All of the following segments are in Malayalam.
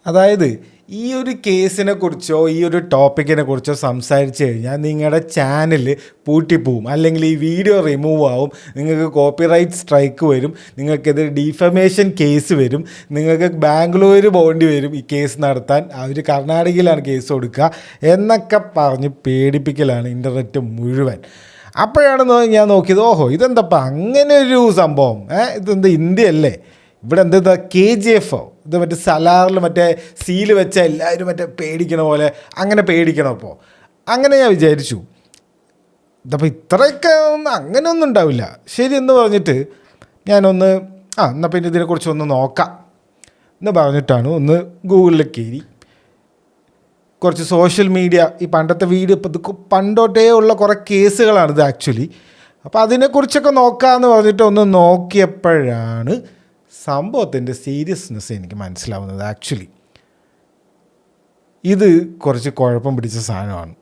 അതായത് ഈ ഒരു കേസിനെ കുറിച്ചോ ഈ ഒരു ടോപ്പിക്കിനെ കുറിച്ചോ സംസാരിച്ച് കഴിഞ്ഞാൽ നിങ്ങളുടെ ചാനൽ പൂട്ടിപ്പോവും, അല്ലെങ്കിൽ ഈ വീഡിയോ റിമൂവ് ആവും, നിങ്ങൾക്ക് കോപ്പിറൈറ്റ് സ്ട്രൈക്ക് വരും, നിങ്ങൾക്കിത് ഡിഫമേഷൻ കേസ് വരും, നിങ്ങൾക്ക് ബാംഗ്ലൂർ പോകേണ്ടി വരും ഈ കേസ് നടത്താൻ, അവർ കർണാടകയിലാണ് കേസ് കൊടുക്കുക എന്നൊക്കെ പറഞ്ഞ് പേടിപ്പിക്കലാണ് ഇൻ്റർനെറ്റ് മുഴുവൻ. അപ്പോഴാണ് ഞാൻ നോക്കിയത്, ഓഹോ ഇതെന്തപ്പാ അങ്ങനെ ഒരു സംഭവം, ഇതെന്താ ഇന്ത്യ അല്ലേ, ഇവിടെ എന്താ KGF ഇത് മറ്റേ സലാറിൽ മറ്റേ സീല് വെച്ച എല്ലാവരും മറ്റേ പേടിക്കണ പോലെ അങ്ങനെ പേടിക്കണം. അപ്പോൾ അങ്ങനെ ഞാൻ വിചാരിച്ചു, ഇതപ്പോൾ ഇത്രയൊക്കെ അങ്ങനെയൊന്നും ഉണ്ടാവില്ല ശരി എന്ന് പറഞ്ഞിട്ട് ഞാനൊന്ന് എന്നാൽ പിന്നെ ഇതിനെക്കുറിച്ചൊന്ന് നോക്കാം എന്ന് പറഞ്ഞിട്ടാണ് ഒന്ന് ഗൂഗിളിൽ കയറി കുറച്ച് സോഷ്യൽ മീഡിയ, ഈ പണ്ടത്തെ വീഡിയോ ഇപ്പോൾ ഇത് പണ്ടോട്ടേ ഉള്ള കുറേ കേസുകളാണിത് ആക്ച്വലി. അപ്പോൾ അതിനെക്കുറിച്ചൊക്കെ നോക്കാമെന്ന് പറഞ്ഞിട്ട് ഒന്ന് നോക്കിയപ്പോഴാണ് സംഭവത്തിൻ്റെ സീരിയസ്നെസ് എനിക്ക് മനസ്സിലാവുന്നത്. ആക്ച്വലി ഇത് കുറച്ച് കുഴപ്പം പിടിച്ച സാധനമാണ്.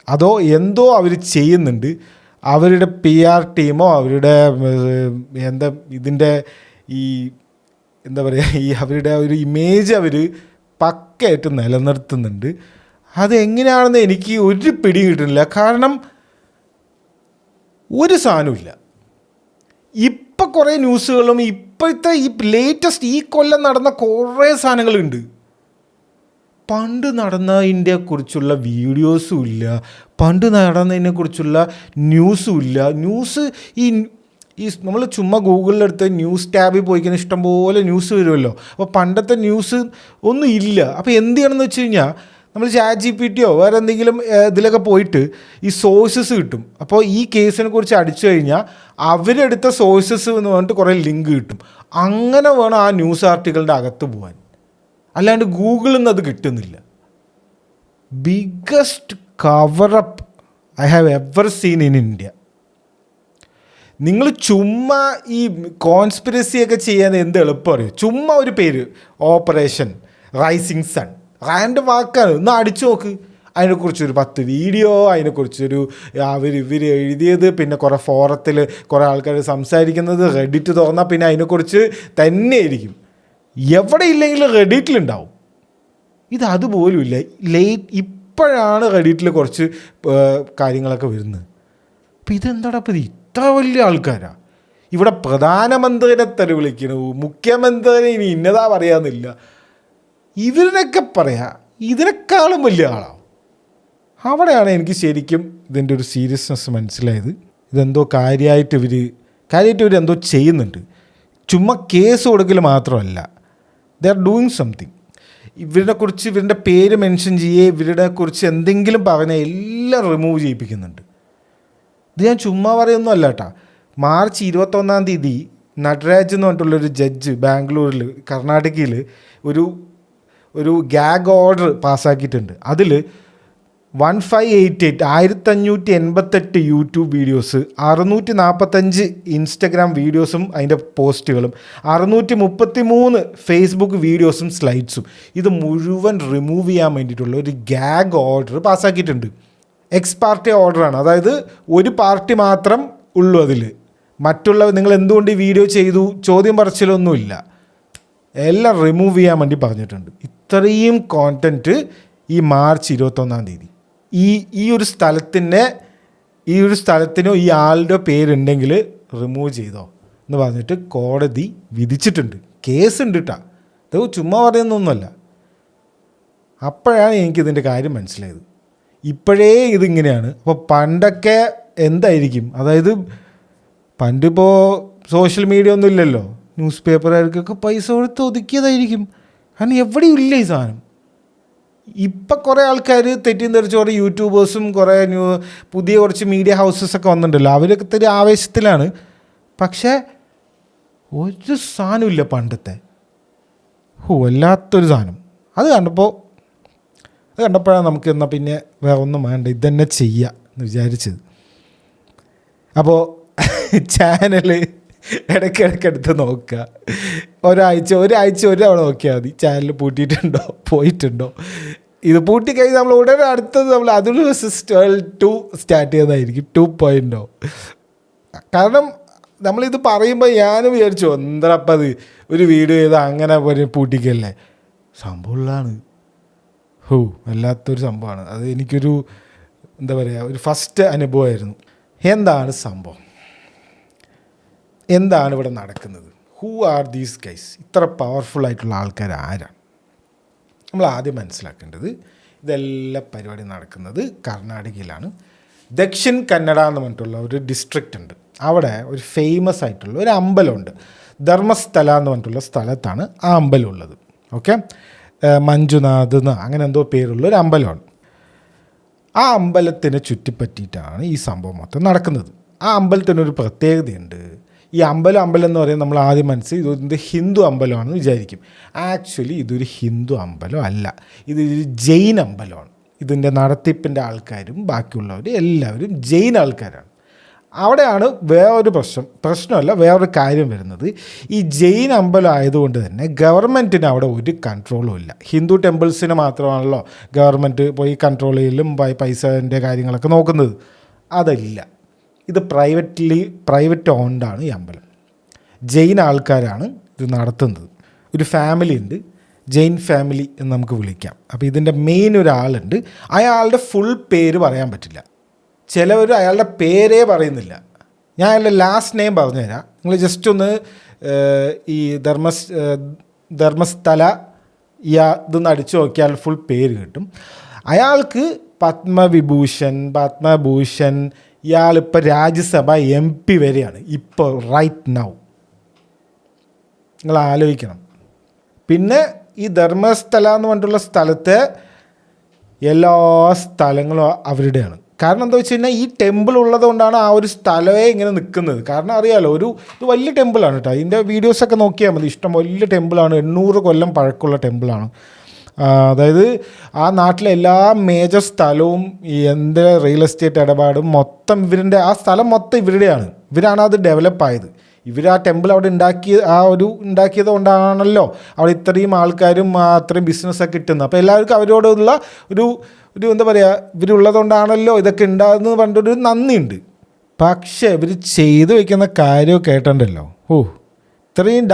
അതോ എന്തോ അവർ ചെയ്യുന്നുണ്ട്, അവരുടെ PR ടീമോ അവരുടെ ഇതിൻ്റെ ഈ എന്താ പറയുക ഈ അവരുടെ ഒരു ഇമേജ് അവർ പക്കയായിട്ട് നിലനിർത്തുന്നുണ്ട്. അതെങ്ങനെയാണെന്ന് എനിക്ക് ഒരു പിടി കിട്ടുന്നില്ല. കാരണം ഒരു സാധനമില്ല. ഇപ്പം കുറേ ന്യൂസുകളും ഇപ്പോഴത്തെ ഈ ലേറ്റസ്റ്റ് ഈ കൊല്ലം നടന്ന കുറേ സാധനങ്ങളുണ്ട്. പണ്ട് നടന്നതിനെക്കുറിച്ചുള്ള വീഡിയോസും ഇല്ല, പണ്ട് നടന്നതിനെക്കുറിച്ചുള്ള ന്യൂസും ഇല്ല. ന്യൂസ് ഈ നമ്മൾ ചുമ്മാ ഗൂഗിളിലെടുത്ത് ന്യൂസ് ടാബിൽ പോയിക്കുന്ന ഇഷ്ടംപോലെ ന്യൂസ് വരുമല്ലോ. അപ്പോൾ പണ്ടത്തെ ന്യൂസ് ഒന്നും ഇല്ല. അപ്പോൾ എന്ത് ചെയ്യണമെന്ന് വെച്ച് കഴിഞ്ഞാൽ നമ്മൾ ChatGPT വേറെ എന്തെങ്കിലും ഇതിലൊക്കെ പോയിട്ട് ഈ സോഴ്സസ് കിട്ടും. അപ്പോൾ ഈ കേസിനെ കുറിച്ച് അടിച്ചു കഴിഞ്ഞാൽ അവരെടുത്ത സോഴ്സസ് എന്ന് പറഞ്ഞിട്ട് കുറേ ലിങ്ക് കിട്ടും. അങ്ങനെ വേണം ആ ന്യൂസ് ആർട്ടിക്കിളിൻ്റെ അകത്ത് പോകാൻ, അല്ലാണ്ട് ഗൂഗിളിൽ നിന്ന് അത് കിട്ടുന്നില്ല. Biggest cover up I have ever seen in India. നിങ്ങൾ ചുമ്മാ ഈ കോൺസ്പിറസിയൊക്കെ ചെയ്യാൻ എന്ത് എളുപ്പം അറിയും. ചുമ്മാ ഒരു പേര് ഓപ്പറേഷൻ റൈസിങ് സൺ, റാൻഡ് വാക്കാണ്, ഒന്ന് അടിച്ചു നോക്ക്. അതിനെക്കുറിച്ചൊരു 10 വീഡിയോ, അതിനെക്കുറിച്ചൊരു ഇവർ എഴുതിയത്, പിന്നെ കുറേ ഫോറത്തിൽ കുറേ ആൾക്കാർ സംസാരിക്കുന്നത്, റെഡിറ്റ് തുറന്നാൽ പിന്നെ അതിനെക്കുറിച്ച് തന്നെ ആയിരിക്കും. എവിടെ ഇല്ലെങ്കിലും റെഡിറ്റിലുണ്ടാവും. ഇത് അതുപോലുമില്ല. ഇപ്പോഴാണ് റെഡിറ്റിൽ കുറച്ച് കാര്യങ്ങളൊക്കെ വരുന്നത്. അപ്പോൾ ഇതെന്താടാ ഇപ്പോൾ ഇത്ര വലിയ ആൾക്കാരാണ്. ഇവിടെ പ്രധാനമന്ത്രിനെ തെറി വിളിക്കണു, മുഖ്യമന്ത്രി ഇനി ഇന്നതാ പറയാമെന്നില്ല. ഇവരിനൊക്കെ പറയാം ഇതിനേക്കാളും വലിയ ആളാവും. അവിടെയാണ് എനിക്ക് ശരിക്കും ഇതിൻ്റെ ഒരു സീരിയസ്നെസ് മനസ്സിലായത്. ഇതെന്തോ കാര്യമായിട്ട് ഇവർ എന്തോ ചെയ്യുന്നുണ്ട്. ചുമ്മാ കേസ് കൊടുക്കൽ മാത്രമല്ല, ദേ ആർ ഡൂയിങ് സംതിങ്. ഇവരിനെക്കുറിച്ച് ഇവരുടെ പേര് മെൻഷൻ ചെയ്യേ, ഇവരുടെ കുറിച്ച് എന്തെങ്കിലും പറഞ്ഞാൽ എല്ലാം റിമൂവ് ചെയ്യിപ്പിക്കുന്നുണ്ട്. ഇത് ഞാൻ ചുമ്മാ പറയുന്നൊന്നും അല്ല കേട്ടോ. മാർച്ച് 21 നടരാജ് എന്ന് പറഞ്ഞിട്ടുള്ളൊരു ജഡ്ജ് ബാംഗ്ലൂരിൽ കർണാടകയിൽ ഒരു ഗാഗ് ഓർഡർ പാസ്സാക്കിയിട്ടുണ്ട്. അതിൽ 1588 യൂട്യൂബ് വീഡിയോസ്, 645 ഇൻസ്റ്റഗ്രാം വീഡിയോസും അതിൻ്റെ പോസ്റ്റുകളും, 633 ഫേസ്ബുക്ക് വീഡിയോസും സ്ലൈഡ്സും, ഇത് മുഴുവൻ റിമൂവ് ചെയ്യാൻ വേണ്ടിയിട്ടുള്ള ഒരു ഗാഗ് ഓർഡർ പാസ്സാക്കിയിട്ടുണ്ട്. എക്സ് പാർട്ടി ഓർഡറാണ്. അതായത് ഒരു പാർട്ടി മാത്രം ഉള്ളൂ അതിൽ. മറ്റുള്ള നിങ്ങൾ എന്തുകൊണ്ട് ഈ വീഡിയോ ചെയ്തു ചോദ്യം പറച്ചിലൊന്നുമില്ല, എല്ലാം റിമൂവ് ചെയ്യാൻ വേണ്ടി പറഞ്ഞിട്ടുണ്ട്. ഇത്രയും കോണ്ടൻറ്റ് ഈ മാർച്ച് 21 ഈ ഒരു സ്ഥലത്തിനോ ഈ ആളുടെ പേരുണ്ടെങ്കിൽ റിമൂവ് ചെയ്തോ എന്ന് പറഞ്ഞിട്ട് കോടതി വിധിച്ചിട്ടുണ്ട്. കേസുണ്ട് കേട്ടോ, ഇത് ചുമ്മാ പറയുന്നൊന്നുമല്ല. അപ്പോഴാണ് എനിക്കിതിൻ്റെ കാര്യം മനസ്സിലായത്. ഇപ്പോഴേ ഇതിങ്ങനെയാണ്. അപ്പോൾ പണ്ടൊക്കെ എന്തായിരിക്കും, അതായത് പണ്ടിപ്പോൾ സോഷ്യൽ മീഡിയ ഒന്നും ഇല്ലല്ലോ, ന്യൂസ് പേപ്പറുകാർക്കൊക്കെ പൈസ കൊടുത്ത് ഒതുക്കിയതായിരിക്കും. കാരണം എവിടെയും ഇല്ല ഈ സാധനം. ഇപ്പം കുറേ ആൾക്കാർ തെറ്റിയും തെറിച്ച് കുറേ യൂട്യൂബേഴ്സും കുറേ പുതിയ കുറച്ച് മീഡിയ ഹൗസസൊക്കെ വന്നിട്ടുണ്ടല്ലോ, അവരൊക്കെ ഇത്തിരി ആവേശത്തിലാണ്. പക്ഷേ ഒരു സാധനമില്ല പണ്ടത്തെ. വല്ലാത്തൊരു സാധനം. അത് കണ്ടപ്പോഴാണ് നമുക്ക് എന്നാൽ പിന്നെ വേറെ ഒന്നും വേണ്ട, ഇതന്നെ ചെയ്യുക എന്ന് വിചാരിച്ചത്. അപ്പോൾ ചാനൽ ഇടയ്ക്കിടയ്ക്ക് എടുത്ത് നോക്കുക. ഒരാഴ്ച ഒരാൾ നോക്കിയാൽ മതി ചാനൽ പൂട്ടിയിട്ടുണ്ടോ പോയിട്ടുണ്ടോ. ഇത് പൂട്ടിക്കഴിഞ്ഞ് നമ്മൾ ഉടനെ അടുത്തത് നമ്മൾ അതൊരു 2 സ്റ്റാർട്ട് ചെയ്യുന്നതായിരിക്കും, 2.0. കാരണം നമ്മളിത് പറയുമ്പോൾ ഞാനും വിചാരിച്ചു എന്താപ്പം അത് ഒരു വീഡിയോ ചെയ്താൽ അങ്ങനെ പൂട്ടിക്കല്ലേ. സംഭവമുള്ളതാണ്. വല്ലാത്തൊരു സംഭവമാണ് അത്. എനിക്കൊരു എന്താ പറയുക, ഒരു ഫസ്റ്റ് അനുഭവമായിരുന്നു. എന്താണ് സംഭവം, എന്താണ് ഇവിടെ നടക്കുന്നത്, ഹൂ ആർ ദീസ് ഗൈസ്? ഇത്ര പവർഫുൾ ആയിട്ടുള്ള ആൾക്കാർ ആരാണ്? നമ്മൾ ആദ്യം മനസ്സിലാക്കേണ്ടത്, ഇതെല്ലാം പരിപാടി നടക്കുന്നത് കർണാടകയിലാണ്. ദക്ഷിൺ കന്നഡ എന്ന് പറഞ്ഞിട്ടുള്ള ഒരു ഡിസ്ട്രിക്റ്റ് ഉണ്ട്. അവിടെ ഒരു ഫേമസ് ആയിട്ടുള്ള ഒരു അമ്പലമുണ്ട്. ധർമ്മസ്ഥല എന്ന് പറഞ്ഞിട്ടുള്ള സ്ഥലത്താണ് ആ അമ്പലം ഉള്ളത്. ഓക്കെ, മഞ്ജുനാഥ് എന്ന് അങ്ങനെ എന്തോ പേരുള്ള ഒരു അമ്പലമാണ്. ആ അമ്പലത്തിനെ ചുറ്റിപ്പറ്റിയിട്ടാണ് ഈ സംഭവം മൊത്തം നടക്കുന്നത്. ആ അമ്പലത്തിനൊരു പ്രത്യേകതയുണ്ട്. ഈ അമ്പലം എന്ന് പറയുന്നത് നമ്മൾ ആദ്യം ഇതൊരു ഹിന്ദു അമ്പലമാണെന്ന് വിചാരിക്കും. ആക്ച്വലി ഇതൊരു ഹിന്ദു അമ്പലം അല്ല, ഇതൊരു ജൈൻ അമ്പലമാണ്. ഇതിൻ്റെ നടത്തിപ്പിൻ്റെ ആൾക്കാരും ബാക്കിയുള്ളവരും എല്ലാവരും ജൈൻ ആൾക്കാരാണ്. അവിടെയാണ് വേറൊരു വേറൊരു കാര്യം വരുന്നത്. ഈ ജൈൻ അമ്പലം ആയതുകൊണ്ട് തന്നെ ഗവൺമെൻറ്റിന് അവിടെ ഒരു കൺട്രോളും ഇല്ല. ഹിന്ദു ടെമ്പിൾസിന് മാത്രമാണല്ലോ ഗവൺമെൻറ് പോയി കൺട്രോൾ ചെയ്യലും പൈസേൻ്റെ കാര്യങ്ങളൊക്കെ നോക്കുന്നത്. അതല്ല, ഇത് പ്രൈവറ്റ് ഓൺഡാണ് ഈ അമ്പലം. ജൈൻ ആൾക്കാരാണ് ഇത് നടത്തുന്നത്. ഒരു ഫാമിലി ഉണ്ട്, ജൈൻ ഫാമിലി എന്ന് നമുക്ക് വിളിക്കാം. അപ്പോൾ ഇതിൻ്റെ മെയിൻ ഒരാളുണ്ട്. അയാളുടെ ഫുൾ പേര് പറയാൻ പറ്റില്ല. ചിലവർ അയാളുടെ പേരേ പറയുന്നില്ല. ഞാൻ അയാളുടെ ലാസ്റ്റ് നെയിം പറഞ്ഞുതരാം. നിങ്ങൾ ജസ്റ്റ് ഒന്ന് ഈ ധർമ്മസ്ഥല ഇതൊന്ന് അടിച്ചു നോക്കിയാൽ ഫുൾ പേര് കിട്ടും. അയാൾക്ക് പത്മഭൂഷൺ, ഇയാളിപ്പോൾ രാജ്യസഭ MP വരെയാണ് ഇപ്പോൾ റൈറ്റ് നൗ. നിങ്ങൾ ആലോചിക്കണം. പിന്നെ ഈ ധർമ്മസ്ഥല എന്ന് പറഞ്ഞിട്ടുള്ള സ്ഥലത്തെ എല്ലാ സ്ഥലങ്ങളും അവരുടെയാണ്. കാരണം എന്താ വെച്ച് കഴിഞ്ഞാൽ ഈ ടെമ്പിൾ ഉള്ളത് കൊണ്ടാണ് ആ ഒരു സ്ഥലമേ ഇങ്ങനെ നിൽക്കുന്നത്. കാരണം അറിയാമല്ലോ, ഇത് വലിയ ടെമ്പിളാണ് കേട്ടോ. അതിൻ്റെ വീഡിയോസൊക്കെ നോക്കിയാൽ മതി. ഇഷ്ടം വലിയ ടെമ്പിളാണ്. 800 കൊല്ലം പഴക്കമുള്ള ടെമ്പിളാണ്. അതായത് ആ നാട്ടിലെ എല്ലാ മേജർ സ്ഥലവും ഈ റിയൽ എസ്റ്റേറ്റ് ഇടപാടും മൊത്തം ആ സ്ഥലം മൊത്തം ഇവരുടെയാണ്. ഇവരാണ് അത് ഡെവലപ്പായത്. ഇവർ ആ ടെമ്പിൾ അവിടെ ഉണ്ടാക്കിയത് കൊണ്ടാണല്ലോ അവിടെ ഇത്രയും ആൾക്കാരും അത്രയും ബിസിനസ്സൊക്കെ കിട്ടുന്നത്. അപ്പോൾ എല്ലാവർക്കും അവരോടുള്ള ഒരു എന്താ പറയുക, ഇവരുള്ളത് കൊണ്ടാണല്ലോ ഇതൊക്കെ ഉണ്ടാകുന്നത് പറഞ്ഞിട്ടൊരു നന്ദിയുണ്ട്. പക്ഷേ ഇവർ ചെയ്തു വയ്ക്കുന്ന കാര്യം കേട്ടിട്ടുണ്ടല്ലോ, ഇത്രയും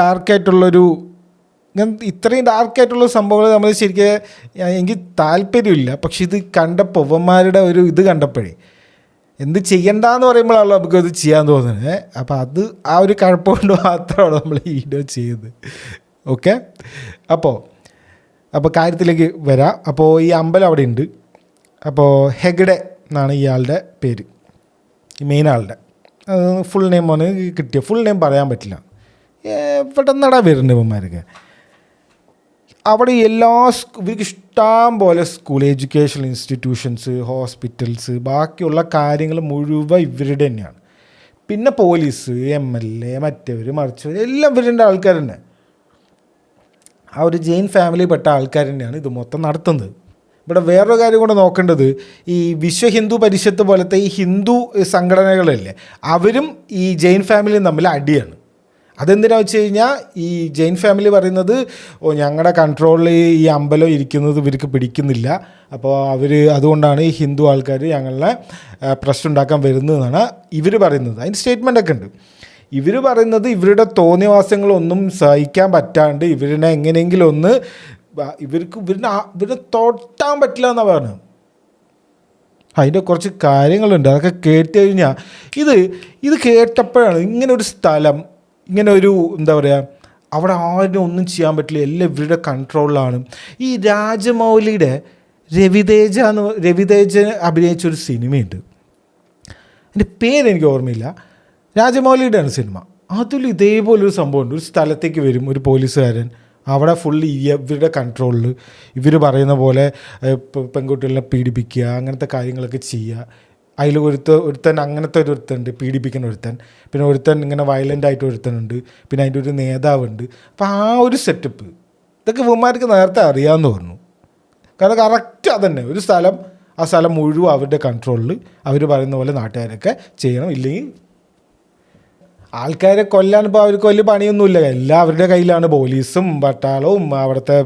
ഡാർക്കായിട്ടുള്ള സംഭവങ്ങൾ നമ്മൾ ശരിക്കും എനിക്ക് താല്പര്യമില്ല. പക്ഷെ ഇത് കണ്ടപ്പോൾ ഇവന്മാരുടെ ഇത് കണ്ടപ്പോഴേ എന്ത് ചെയ്യണ്ടെന്ന് പറയുമ്പോഴാണല്ലോ നമുക്കത് ചെയ്യാൻ തോന്നുന്നത്. അപ്പോൾ ആ ഒരു കുഴപ്പമുണ്ട് മാത്രമാണ് നമ്മൾ ഈ വീഡിയോ ചെയ്യുന്നത്. ഓക്കെ, അപ്പോൾ കാര്യത്തിലേക്ക് വരാം. അപ്പോൾ ഈ അമ്പലം അവിടെ ഉണ്ട്. അപ്പോൾ ഹെഗ്ഡെ എന്നാണ് ഇയാളുടെ പേര്, ഈ മെയിൻ ആളുടെ. ഫുൾ നെയിമാണ് കിട്ടിയ. ഫുൾ നെയിം പറയാൻ പറ്റില്ല. എവിടെ നിന്നാടാ വരുന്നത് ഇവന്മാരൊക്കെ? അവിടെ ഇവർക്ക് ഇഷ്ടം പോലെ സ്കൂൾ, എഡ്യൂക്കേഷണൽ ഇൻസ്റ്റിറ്റ്യൂഷൻസ്, ഹോസ്പിറ്റൽസ്, ബാക്കിയുള്ള കാര്യങ്ങൾ മുഴുവൻ ഇവരുടെ തന്നെയാണ്. പിന്നെ പോലീസ്, MLA, മറ്റവർ മറിച്ചവർ എല്ലാം ഇവരുടെ ആൾക്കാർ തന്നെ. ആ ഒരു ജെയിൻ ഫാമിലിയിൽപ്പെട്ട ആൾക്കാർ തന്നെയാണ് ഇത് മൊത്തം നടത്തുന്നത്. ഇവിടെ വേറൊരു കാര്യം കൂടെ നോക്കേണ്ടത്, ഈ വിശ്വ ഹിന്ദു പരിഷത്ത് പോലത്തെ ഈ ഹിന്ദു സംഘടനകളില്ലേ, അവരും ഈ ജെയിൻ ഫാമിലിയും തമ്മിൽ അടിയാണ്. അതെന്തിനാണെന്ന് വെച്ച് കഴിഞ്ഞാൽ ഈ ജെയിൻ ഫാമിലി പറയുന്നത്, ഞങ്ങളുടെ കൺട്രോളിൽ ഈ അമ്പലം ഇരിക്കുന്നത് ഇവർക്ക് പിടിക്കുന്നില്ല, അപ്പോൾ അതുകൊണ്ടാണ് ഈ ഹിന്ദു ആൾക്കാർ ഞങ്ങളെ പ്രശ്നം ഉണ്ടാക്കാൻ വരുന്നതെന്നാണ് ഇവർ പറയുന്നത്. അതിന് സ്റ്റേറ്റ്മെൻ്റൊക്കെ ഉണ്ട്. ഇവർ പറയുന്നത് ഇവരുടെ തോന്നിയവാസങ്ങളൊന്നും സഹിക്കാൻ പറ്റാണ്ട് ഇവരിനെ എങ്ങനെയെങ്കിലും ഒന്ന് ഇവരെ തൊട്ടാൻ പറ്റില്ല എന്നാണ് പറഞ്ഞത്. അതിൻ്റെ കുറച്ച് കാര്യങ്ങളുണ്ട്. അതൊക്കെ കേട്ട് കഴിഞ്ഞാൽ ഇത് കേട്ടപ്പോഴാണ് ഇങ്ങനെ ഒരു സ്ഥലം, ഇങ്ങനെ ഒരു എന്താ പറയുക, അവിടെ ആരും ഒന്നും ചെയ്യാൻ പറ്റില്ല, എല്ലാം ഇവരുടെ കൺട്രോളിലാണ്. ഈ രാജമൗലിയുടെ രവിതേജ അഭിനയിച്ചൊരു സിനിമയുണ്ട്, എൻ്റെ പേരെനിക്ക് ഓർമ്മയില്ല. രാജമൗലിയുടെയാണ് സിനിമ. അതിൽ ഇതേപോലൊരു സംഭവമുണ്ട്. ഒരു സ്ഥലത്തേക്ക് വരും ഒരു പോലീസുകാരൻ, അവിടെ ഫുള്ള് ഇവരുടെ കൺട്രോളിൽ ഇവർ പറയുന്ന പോലെ പെൺകുട്ടികളെ പീഡിപ്പിക്കുക, അങ്ങനത്തെ കാര്യങ്ങളൊക്കെ ചെയ്യുക. അതിൽ ഒരുത്തൻ അങ്ങനത്തെ ഒരുത്തനുണ്ട്, പീഡിപ്പിക്കുന്ന ഒരുത്തൻ. പിന്നെ ഒരുത്തൻ ഇങ്ങനെ വയലൻ്റായിട്ട് ഒരുത്തനുണ്ട്. പിന്നെ അതിൻ്റെ ഒരു നേതാവുണ്ട്. അപ്പോൾ ആ ഒരു സെറ്റപ്പ് ഇതൊക്കെ ഇവന്മാർക്ക് നേരത്തെ അറിയാമെന്ന് പറഞ്ഞു. കാരണം കറക്റ്റ് അതന്നെ, ഒരു സ്ഥലം, ആ സ്ഥലം മുഴുവൻ അവരുടെ കൺട്രോളിൽ അവർ പറയുന്ന പോലെ നാട്ടുകാരൊക്കെ ചെയ്യണം. ഇല്ലെങ്കിൽ ആൾക്കാരെ കൊല്ലാൻ ഇപ്പോൾ അവർക്ക് വലിയ പണിയൊന്നുമില്ല, എല്ലാവരുടെ കയ്യിലാണ്. പോലീസും പട്ടാളവും അവിടുത്തെ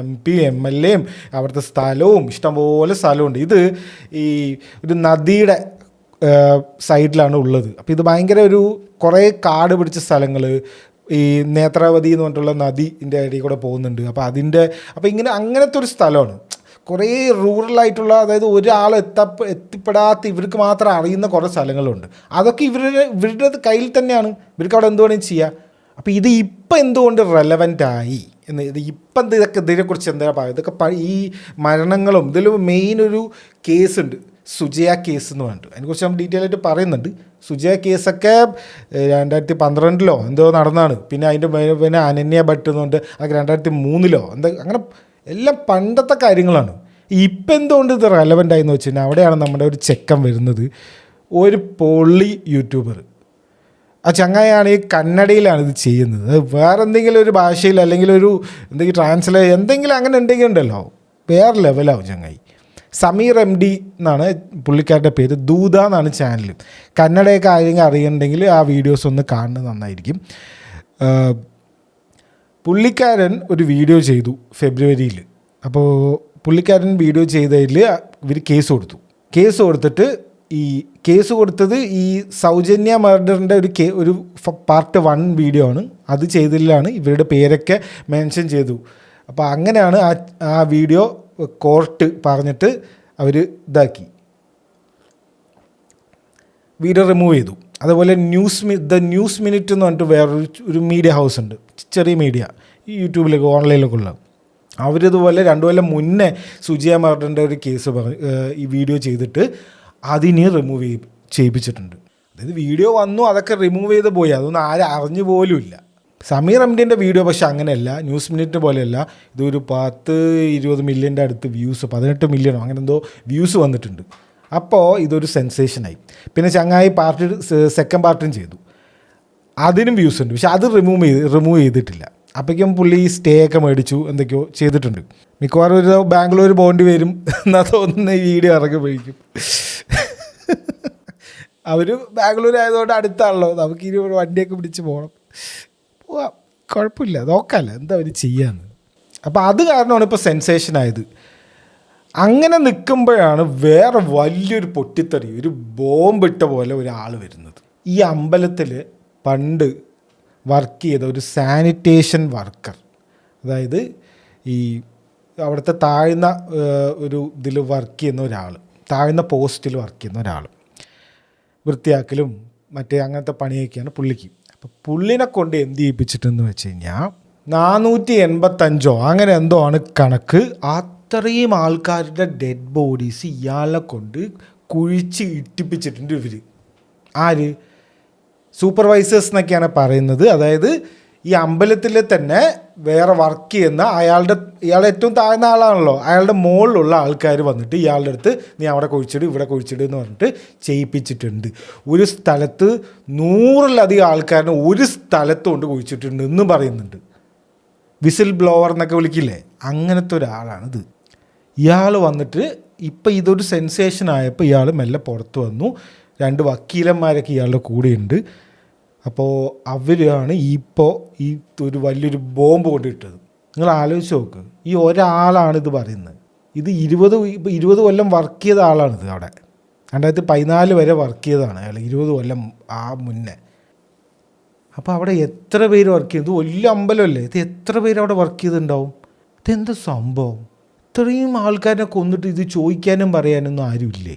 MP MLA അവിടുത്തെ സ്ഥലവും ഇഷ്ടംപോലെ സ്ഥലമുണ്ട്. ഇത് ഈ ഒരു നദിയുടെ സൈഡിലാണ് ഉള്ളത്. അപ്പോൾ ഇത് ഭയങ്കര കുറേ കാട് പിടിച്ച സ്ഥലങ്ങൾ, ഈ നേത്രാവതി എന്ന് പറഞ്ഞിട്ടുള്ള നദിൻ്റെ ഇടയിൽ കൂടെ പോകുന്നുണ്ട്. അപ്പോൾ ഇങ്ങനെ അങ്ങനത്തെ ഒരു സ്ഥലമാണ്. കുറേ റൂറലായിട്ടുള്ള, അതായത് ഒരാൾ എത്തിപ്പെടാത്ത, ഇവർക്ക് മാത്രം അറിയുന്ന കുറേ സ്ഥലങ്ങളുണ്ട്. അതൊക്കെ ഇവരുടെ കയ്യിൽ തന്നെയാണ്. ഇവർക്ക് അവിടെ എന്ത് വേണമെങ്കിൽ ചെയ്യാം. അപ്പോൾ ഇത് ഇപ്പം എന്തുകൊണ്ട് റെലവൻ്റായി എന്ന്, ഇപ്പം ഇതിനെക്കുറിച്ച് എന്താ പറയുക, ഇതൊക്കെ ഈ മരണങ്ങളും ഇതിൽ മെയിൻ ഒരു കേസുണ്ട്, സുജയ കേസ് എന്ന് പറഞ്ഞിട്ട്. അതിനെക്കുറിച്ച് നമ്മൾ ഡീറ്റെയിൽ ആയിട്ട് പറയുന്നുണ്ട്. സുജയ കേസൊക്കെ 2012 എന്തോ നടന്നതാണ്. പിന്നെ അതിൻ്റെ അനന്യ ഭട്ട് എന്ന് പറഞ്ഞിട്ട് അതൊക്കെ 2003 എന്താ, അങ്ങനെ എല്ലാം പണ്ടത്തെ കാര്യങ്ങളാണ്. ഇപ്പം എന്തുകൊണ്ട് ഇത് റെലവൻ്റ് ആയെന്ന് വെച്ച് കഴിഞ്ഞാൽ അവിടെയാണ് നമ്മുടെ ഒരു ചെക്കൻ വരുന്നത്. ഒരു പൊള്ളി യൂട്യൂബർ, ആ ചങ്ങായാണ് ഈ കന്നഡയിലാണ് ഇത് ചെയ്യുന്നത്. അത് വേറെ എന്തെങ്കിലും ഒരു ഭാഷയിൽ അല്ലെങ്കിൽ ഒരു എന്തെങ്കിലും ട്രാൻസ്ലേറ്റ് എന്തെങ്കിലും അങ്ങനെ എന്തെങ്കിലും ഉണ്ടല്ലോ, വേറെ ലെവലാവും ചങ്ങായി. സമീർ MD എന്നാണ് പുള്ളിക്കാരുടെ പേര്. ദൂത എന്നാണ് ചാനൽ. കന്നഡയൊക്കെ ആരെങ്കിലും അറിയുന്നുണ്ടെങ്കിൽ ആ വീഡിയോസ് ഒന്ന് കാണുന്നത് നന്നായിരിക്കും. പുള്ളിക്കാരൻ ഒരു വീഡിയോ ചെയ്തു ഫെബ്രുവരിയിൽ. അപ്പോൾ പുള്ളിക്കാരൻ വീഡിയോ ചെയ്തതിൽ ഇവർ കേസ് കൊടുത്തിട്ട് ഈ കേസ് കൊടുത്തത് ഈ സൗജന്യ മർഡറിൻ്റെ ഒരു പാർട്ട് 1 വീഡിയോ ആണ്. അത് ചെയ്തതിലാണ് ഇവരുടെ പേരൊക്കെ മെൻഷൻ ചെയ്തു. അപ്പോൾ അങ്ങനെയാണ് ആ വീഡിയോ കോർട്ട് പറഞ്ഞിട്ട് അവർ ഇതാക്കി, വീഡിയോ റിമൂവ് ചെയ്തു. അതുപോലെ ന്യൂസ് മിനിറ്റ് എന്ന് പറഞ്ഞിട്ട് വേറൊരു മീഡിയ ഹൗസ് ഉണ്ട്, ചെറിയ മീഡിയ, ഈ യൂട്യൂബിലൊക്കെ ഓൺലൈനിലൊക്കെ ഉള്ള. അവരിതുപോലെ 2 കൊല്ലം മുന്നേ സുജയ മർഡറിൻ്റെ ഒരു കേസ് ഈ വീഡിയോ ചെയ്തിട്ട് അതിനെ റിമൂവ് ചെയ്യിപ്പിച്ചിട്ടുണ്ട്. അതായത് വീഡിയോ വന്നു, അതൊക്കെ റിമൂവ് ചെയ്ത് പോയി, അതൊന്നും ആരും അറിഞ്ഞു പോലുമില്ല. സമീർ MDൻ്റെ വീഡിയോ പക്ഷെ അങ്ങനെയല്ല, ന്യൂസ് മിനിറ്റ് പോലെയല്ല. ഇതൊരു 10-20 മില്യൻ്റെ അടുത്ത് വ്യൂസ്, 18 മില്യണോ അങ്ങനെ എന്തോ വ്യൂസ് വന്നിട്ടുണ്ട്. അപ്പോൾ ഇതൊരു സെൻസേഷനായി. പിന്നെ ചങ്ങായി സെക്കൻഡ് പാർട്ടും ചെയ്തു, അതിനും വ്യൂസ് ഉണ്ട്. പക്ഷെ അത് റിമൂവ് ചെയ്തിട്ടില്ല. അപ്പോഴേക്കും പുള്ളി സ്റ്റേ ഒക്കെ മേടിച്ചു, എന്തൊക്കെയോ ചെയ്തിട്ടുണ്ട്. മിക്കവാറും ഒരു ബാംഗ്ലൂർ പോകേണ്ടി വരും എന്നാ തോന്നുന്ന ഈ വീഡിയോ ഇറങ്ങുമ്പോഴേക്കും. അവർ ബാംഗ്ലൂർ ആയതുകൊണ്ട് അടുത്താണല്ലോ, നമുക്ക് ഇനി വണ്ടിയൊക്കെ പിടിച്ച് പോകണം. പോവാം, കുഴപ്പമില്ല, നോക്കാമല്ലോ എന്താ അവർ ചെയ്യാന്ന്. അപ്പോൾ അത് കാരണമാണ് ഇപ്പോൾ സെൻസേഷനായത്. അങ്ങനെ നിൽക്കുമ്പോഴാണ് വേറെ വലിയൊരു പൊട്ടിത്തെറി, ഒരു ബോംബിട്ട പോലെ ഒരാൾ വരുന്നത്. ഈ അമ്പലത്തിൽ പണ്ട് വർക്ക് ചെയ്ത ഒരു സാനിറ്റേഷൻ വർക്കർ, അതായത് ഈ അവിടുത്തെ താഴ്ന്ന ഒരു ഇതിൽ വർക്ക് ചെയ്യുന്ന ഒരാൾ, താഴ്ന്ന പോസ്റ്റിൽ വർക്ക് ചെയ്യുന്ന ഒരാൾ, വൃത്തിയാക്കലും മറ്റേ അങ്ങനത്തെ പണിയൊക്കെയാണ് പുള്ളിക്ക്. അപ്പോൾ പുള്ളിനെ കൊണ്ട് എന്ത് ചെയ്യിപ്പിച്ചിട്ടെന്ന് വെച്ച് കഴിഞ്ഞാൽ 485 അങ്ങനെ എന്തോ ആണ് കണക്ക്. അത്രയും ആൾക്കാരുടെ ഡെഡ് ബോഡീസ് ഇയാളെ കൊണ്ട് കുഴിച്ച് ഇട്ടിപ്പിച്ചിട്ടുണ്ട് ഇവർ. ആര്? സൂപ്പർവൈസേഴ്സ് എന്നൊക്കെയാണ് പറയുന്നത്. അതായത് ഈ അമ്പലത്തിൽ തന്നെ വേറെ വർക്ക് ചെയ്യുന്ന ഇയാൾ ഏറ്റവും താഴ്ന്ന ആളാണല്ലോ, അയാളുടെ മുകളിലുള്ള ആൾക്കാർ വന്നിട്ട് ഇയാളുടെ അടുത്ത് നീ അവിടെ കുഴിച്ചിട് ഇവിടെ കുഴിച്ചിട് എന്ന് പറഞ്ഞിട്ട് ചെയ്യിപ്പിച്ചിട്ടുണ്ട്. ഒരു സ്ഥലത്ത് 100-ലധികം ആൾക്കാരിനെ ഒരു സ്ഥലത്ത് കൊണ്ട് കുഴിച്ചിട്ടുണ്ട് എന്നും പറയുന്നുണ്ട്. വിസിൽ ബ്ലോവർ എന്നൊക്കെ വിളിക്കില്ലേ, അങ്ങനത്തെ ഒരാളാണിത്. ഇയാൾ വന്നിട്ട് ഇപ്പം ഇതൊരു സെൻസേഷനായപ്പോൾ ഇയാൾ മെല്ലെ പുറത്ത് വന്നു. 2 വക്കീലന്മാരൊക്കെ ഇയാളുടെ കൂടെയുണ്ട്. അപ്പോൾ അവരാണ് ഇപ്പോൾ ഈ ഒരു വലിയൊരു ബോംബ് കൊണ്ടിട്ടത്. നിങ്ങൾ ആലോചിച്ച് നോക്ക്, ഈ ഒരാളാണിത് പറയുന്നത്. ഇത് 20 കൊല്ലം വർക്ക് ചെയ്ത ആളാണിത്. അവിടെ 2014 വരെ വർക്ക് ചെയ്തതാണ് അയാൾ, 20 കൊല്ലം ആ മുന്നേ. അപ്പോൾ അവിടെ എത്ര പേര് വർക്ക് ചെയ്തു? വലിയ അമ്പലമല്ലേ ഇത്, എത്ര പേര് അവിടെ വർക്ക് ചെയ്തിട്ടുണ്ടാവും? ഇതെന്താ സംഭവം? ഇത്രയും ആൾക്കാരെ കൊന്നിട്ട് ഇത് ചോദിക്കാനും പറയാനൊന്നും ആരുമില്ലേ?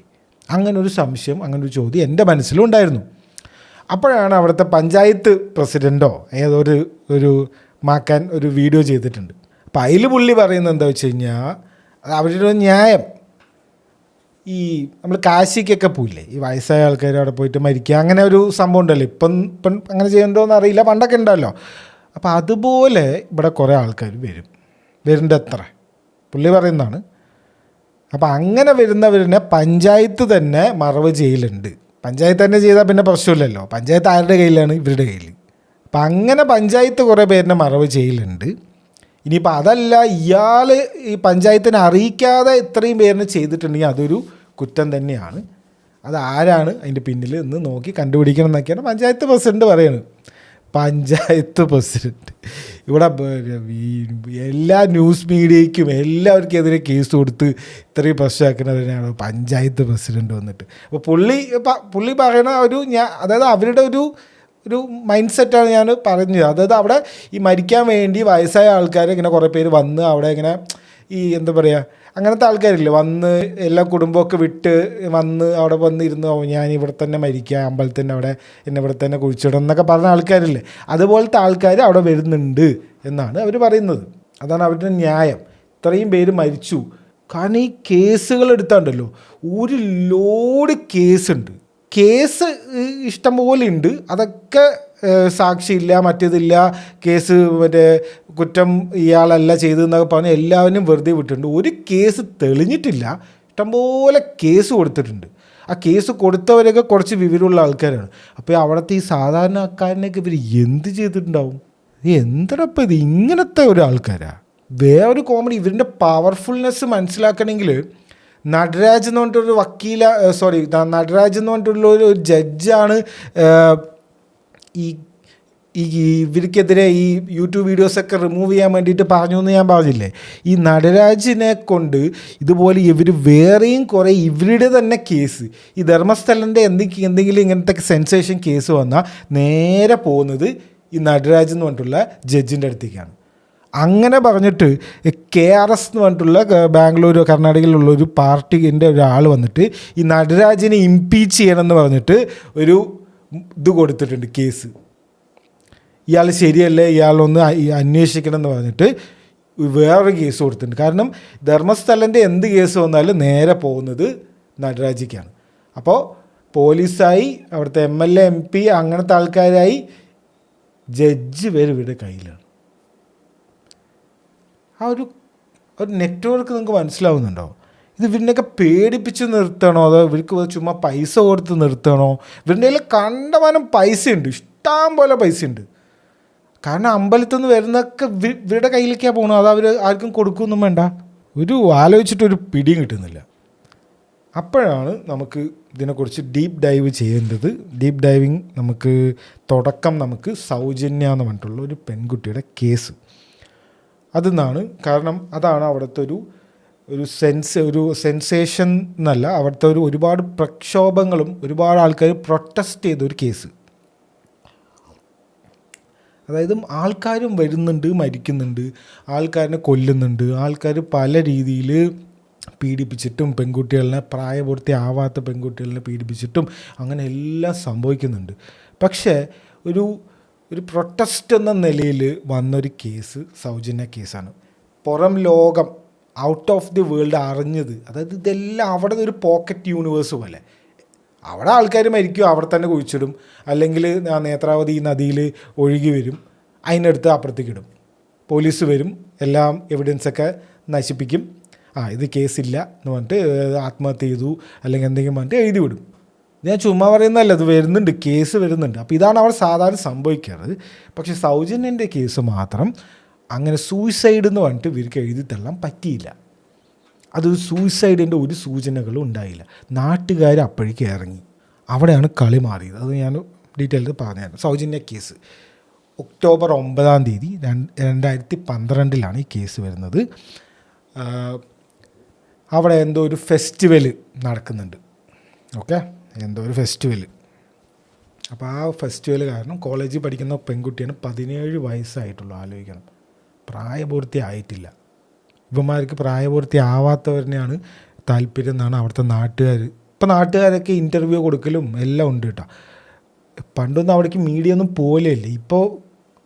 അങ്ങനെ ഒരു സംശയം, അങ്ങനെ ഒരു ചോദ്യം എൻ്റെ മനസ്സിലും ഉണ്ടായിരുന്നു. അപ്പോഴാണ് അവിടുത്തെ പഞ്ചായത്ത് പ്രസിഡൻറ്റോ ഒരു മാക്കാൻ ഒരു വീഡിയോ ചെയ്തിട്ടുണ്ട്. അപ്പോൾ അതിൽ പുള്ളി പറയുന്നത് എന്താ വെച്ച് കഴിഞ്ഞാൽ, അവരുടെ ന്യായം, ഈ നമ്മൾ കാശിക്കൊക്കെ പോയില്ലേ, ഈ വയസ്സായ ആൾക്കാർ അവിടെ പോയിട്ട് മരിക്കുക, അങ്ങനെ ഒരു സംഭവം ഉണ്ടല്ലോ. ഇപ്പം അങ്ങനെ ചെയ്യണ്ടോയെന്ന് അറിയില്ല, പണ്ടൊക്കെ ഉണ്ടല്ലോ. അപ്പോൾ അതുപോലെ ഇവിടെ കുറേ ആൾക്കാർ വരുന്നുണ്ട്. എത്ര പുള്ളി പറയുന്നതാണ്. അപ്പോൾ അങ്ങനെ വരുന്നവരിനെ പഞ്ചായത്ത് തന്നെ മറവ് ചെയ്യലുണ്ട്. പഞ്ചായത്ത് തന്നെ ചെയ്താൽ പിന്നെ പ്രശ്നമില്ലല്ലോ. പഞ്ചായത്ത് ആരുടെ കയ്യിലാണ്? ഇവരുടെ കയ്യിൽ. അപ്പം അങ്ങനെ പഞ്ചായത്ത് കുറേ പേരിനെ മറവ് ചെയ്യലുണ്ട്. ഇനിയിപ്പോൾ അതല്ല, ഇയാൾ ഈ പഞ്ചായത്തിനെ അറിയിക്കാതെ ഇത്രയും പേരിനെ ചെയ്തിട്ടുണ്ടെങ്കിൽ അതൊരു കുറ്റം തന്നെയാണ്. അതാരാണ് അതിൻ്റെ പിന്നിൽ എന്ന് നോക്കി കണ്ടുപിടിക്കണം എന്നൊക്കെയാണ് പഞ്ചായത്ത് പ്രസിഡൻറ്റ് പറയുന്നത്. പഞ്ചായത്ത് പ്രസിഡൻറ്റ് ഇവിടെ എല്ലാ ന്യൂസ് മീഡിയയ്ക്കും എല്ലാവർക്കും എതിരെ കേസ് കൊടുത്ത് ഇത്രയും പ്രശ്നമാക്കുന്നവരാണ് പഞ്ചായത്ത് പ്രസിഡൻറ്റ് വന്നിട്ട്. അപ്പോൾ പുള്ളി പറയണ അതായത് അവരുടെ ഒരു ഒരു മൈൻഡ് സെറ്റാണ് ഞാൻ പറഞ്ഞത്. അതായത് അവിടെ ഈ മരിക്കാൻ വേണ്ടി വയസ്സായ ആൾക്കാർ ഇങ്ങനെ കുറേ പേര് വന്ന് അവിടെ ഇങ്ങനെ ഈ എന്താ പറയുക അങ്ങനത്തെ ആൾക്കാരില്ലേ, വന്ന് എല്ലാ കുടുംബമൊക്കെ വിട്ട് വന്ന് അവിടെ വന്നിരുന്ന് ഞാൻ ഇവിടെ തന്നെ മരിക്കാം, അമ്പലത്തിൻ്റെ അവിടെ എന്നെ ഇവിടെ തന്നെ കുഴിച്ചിടും എന്നൊക്കെ പറഞ്ഞ ആൾക്കാരില്ലേ, അതുപോലത്തെ ആൾക്കാർ അവിടെ വരുന്നുണ്ട് എന്നാണ് അവർ പറയുന്നത്. അതാണ് അവരുടെ ന്യായം. ഇത്രയും പേര് മരിച്ചു. കാരണം ഈ കേസുകൾ എടുത്താണ്ടല്ലോ ഒരു ലോഡ് കേസുണ്ട്. കേസ് ഇഷ്ടം പോലെ ഉണ്ട്. അതൊക്കെ സാക്ഷിയില്ല, മറ്റേതില്ല, കേസ് മറ്റേ കുറ്റം ഇയാളല്ല ചെയ്തതെന്നൊക്കെ പറഞ്ഞ് എല്ലാവരും വെറുതെ വിട്ടിട്ടുണ്ട്. ഒരു കേസ് തെളിഞ്ഞിട്ടില്ല, ഇഷ്ടംപോലെ കേസ് കൊടുത്തിട്ടുണ്ട്. ആ കേസ് കൊടുത്തവരൊക്കെ കുറച്ച് വിവരമുള്ള ആൾക്കാരാണ്. അപ്പോൾ അവിടുത്തെ ഈ സാധാരണക്കാരനൊക്കെ ഇവർ എന്ത് ചെയ്തിട്ടുണ്ടാവും? എന്തടപ്പം ഇത് ഇങ്ങനത്തെ ഒരു ആൾക്കാരാ? വേറൊരു കോമഡി, ഇവരുടെ പവർഫുൾനെസ് മനസ്സിലാക്കണമെങ്കിൽ നടരാജ് എന്ന് പറഞ്ഞിട്ടൊരു നടരാജ് എന്ന് പറഞ്ഞിട്ടുള്ള ഒരു ജഡ്ജാണ് ഈ ഇവർക്കെതിരെ ഈ യൂട്യൂബ് വീഡിയോസൊക്കെ റിമൂവ് ചെയ്യാൻ വേണ്ടിയിട്ട് പറഞ്ഞു എന്ന് ഞാൻ പറഞ്ഞില്ലേ. ഈ നടരാജിനെ കൊണ്ട് ഇതുപോലെ ഇവർ വേറെയും കുറേ ഇവരുടെ തന്നെ കേസ്, ഈ ധർമ്മസ്ഥലൻ്റെ എന്തെങ്കിലും ഇങ്ങനത്തെ സെൻസേഷൻ കേസ് വന്നാൽ നേരെ പോകുന്നത് ഈ നടരാജ് എന്ന് പറഞ്ഞിട്ടുള്ള ജഡ്ജിൻ്റെ അടുത്തേക്കാണ്. അങ്ങനെ പറഞ്ഞിട്ട് KRS എന്ന് പറഞ്ഞിട്ടുള്ള ബാംഗ്ലൂർ കർണാടകയിലുള്ള ഒരു പാർട്ടിൻ്റെ ഒരാൾ വന്നിട്ട് ഈ നടരാജിനെ ഇംപീച്ച് ചെയ്യണമെന്ന് പറഞ്ഞിട്ട് ഒരു ഇത് കൊടുത്തിട്ടുണ്ട്, കേസ്. ഇയാൾ ശരിയല്ലേ, ഇയാളൊന്ന് അന്വേഷിക്കണം എന്ന് പറഞ്ഞിട്ട് വേറൊരു കേസ് കൊടുത്തിട്ടുണ്ട്. കാരണം ധർമ്മസ്ഥലൻ്റെ എന്ത് കേസ് വന്നാലും നേരെ പോകുന്നത് നടരാജിക്കാണ്. അപ്പോൾ പോലീസായി, അവിടുത്തെ MLA MP അങ്ങനത്തെ ആൾക്കാരായി, ജഡ്ജ് വരെ ഇവരുടെ കയ്യിലാണ്. ആ ഒരു നെറ്റ്വർക്ക് നിങ്ങൾക്ക് മനസ്സിലാവുന്നുണ്ടോ? ഇത് ഇവരിനെയൊക്കെ പേടിപ്പിച്ച് നിർത്തണോ അതോ ഇവർക്ക് ചുമ്മാ പൈസ കൊടുത്ത് നിർത്തണോ? ഇവരുടെ കയ്യിൽ കണ്ടമാനം പൈസയുണ്ട്, ഇഷ്ടം പോലെ പൈസയുണ്ട്. കാരണം അമ്പലത്തിൽ നിന്ന് വരുന്നതൊക്കെ ഇവരുടെ കയ്യിലേക്കാണ് പോകണം. അത് അവർ ആർക്കും കൊടുക്കുകയൊന്നും വേണ്ട. ഒരു ആലോചിച്ചിട്ടൊരു പിടിയും കിട്ടുന്നില്ല. അപ്പോഴാണ് നമുക്ക് ഇതിനെക്കുറിച്ച് ഡീപ്പ് ഡൈവ് ചെയ്യേണ്ടത്. ഡീപ്പ് ഡൈവിങ് തുടക്കം സൗജന്യ എന്ന് പറഞ്ഞിട്ടുള്ള ഒരു പെൺകുട്ടിയുടെ കേസ് അതെന്നാണ്. കാരണം അതാണ് അവിടുത്തെ ഒരു സെൻസേഷൻ എന്നല്ല, അവിടുത്തെ ഒരുപാട് പ്രക്ഷോഭങ്ങളും ഒരുപാട് ആൾക്കാർ പ്രൊട്ടസ്റ്റ് ചെയ്തൊരു കേസ്. അതായത് ആൾക്കാരും വരുന്നുണ്ട്, മരിക്കുന്നുണ്ട്, ആൾക്കാരിനെ കൊല്ലുന്നുണ്ട്, ആൾക്കാർ പല രീതിയിൽ പീഡിപ്പിച്ചിട്ടും പെൺകുട്ടികളെ, പ്രായപൂർത്തിയാവാത്ത പെൺകുട്ടികളെ പീഡിപ്പിച്ചിട്ടും അങ്ങനെ എല്ലാം സംഭവിക്കുന്നുണ്ട്. പക്ഷേ ഒരു പ്രൊട്ടസ്റ്റ് എന്ന നിലയിൽ വന്നൊരു കേസ് സൗജന്യ കേസാണ്. പുറം ലോകം, ഔട്ട് ഓഫ് ദി വേൾഡ് അറിഞ്ഞത്. അതായത് ഇതെല്ലാം അവിടെ ഒരു പോക്കറ്റ് യൂണിവേഴ്സ് പോലെ. അവിടെ ആൾക്കാർ മരിക്കും, അവിടെ തന്നെ കുഴിച്ചിടും, അല്ലെങ്കിൽ നേത്രാവതി നദിയിൽ ഒഴുകി വരും, അതിനടുത്ത് അപ്പുറത്തേക്ക് ഇടും. പോലീസ് വരും, എല്ലാം എവിഡൻസൊക്കെ നശിപ്പിക്കും. ഇത് കേസില്ല എന്ന് പറഞ്ഞിട്ട് ആത്മഹത്യ ചെയ്തു അല്ലെങ്കിൽ എന്തെങ്കിലും പറഞ്ഞിട്ട് എഴുതി വിടും. ഞാൻ ചുമ്മാ പറയുന്നതല്ല, അത് വരുന്നുണ്ട്, കേസ് വരുന്നുണ്ട്. അപ്പോൾ ഇതാണ് അവിടെ സാധാരണ സംഭവിക്കാറ്. പക്ഷേ സൗജന്യൻ്റെ കേസ് മാത്രം അങ്ങനെ സൂയിസൈഡ് എന്ന് പറഞ്ഞിട്ട് ഇവർക്ക് എഴുതി തള്ളാൻ പറ്റിയില്ല. അതൊരു സൂയിസൈഡിൻ്റെ ഒരു സൂചനകളും ഉണ്ടായില്ല. നാട്ടുകാർ അപ്പോഴേക്ക് ഇറങ്ങി. അവിടെയാണ് കളി മാറിയത്. അത് ഞാൻ ഡീറ്റെയിൽഡ് പറഞ്ഞായിരുന്നു. സൗജന്യ കേസ് ഒക്ടോബർ 9 2012 ഈ കേസ് വരുന്നത്. അവിടെ എന്തോ ഒരു ഫെസ്റ്റിവൽ നടക്കുന്നുണ്ട്. എന്തോ ഒരു ഫെസ്റ്റിവൽ. അപ്പോൾ ആ ഫെസ്റ്റിവൽ കാരണം കോളേജിൽ പഠിക്കുന്ന പെൺകുട്ടിയാണ്, 17 വയസ്സായിട്ടുള്ളൂ. ആലോചിക്കണം, പ്രായപൂർത്തി ആയിട്ടില്ല. ഇവന്മാർക്ക് പ്രായപൂർത്തി ആവാത്തവരെയാണ് താല്പര്യം എന്നാണ് അവിടുത്തെ നാട്ടുകാർ. ഇപ്പോൾ നാട്ടുകാരൊക്കെ ഇൻ്റർവ്യൂ കൊടുക്കലും എല്ലാം ഉണ്ട് കേട്ടോ. പണ്ടൊന്നും അവിടേക്ക് മീഡിയ ഒന്നും പോലെയല്ലേ. ഇപ്പോൾ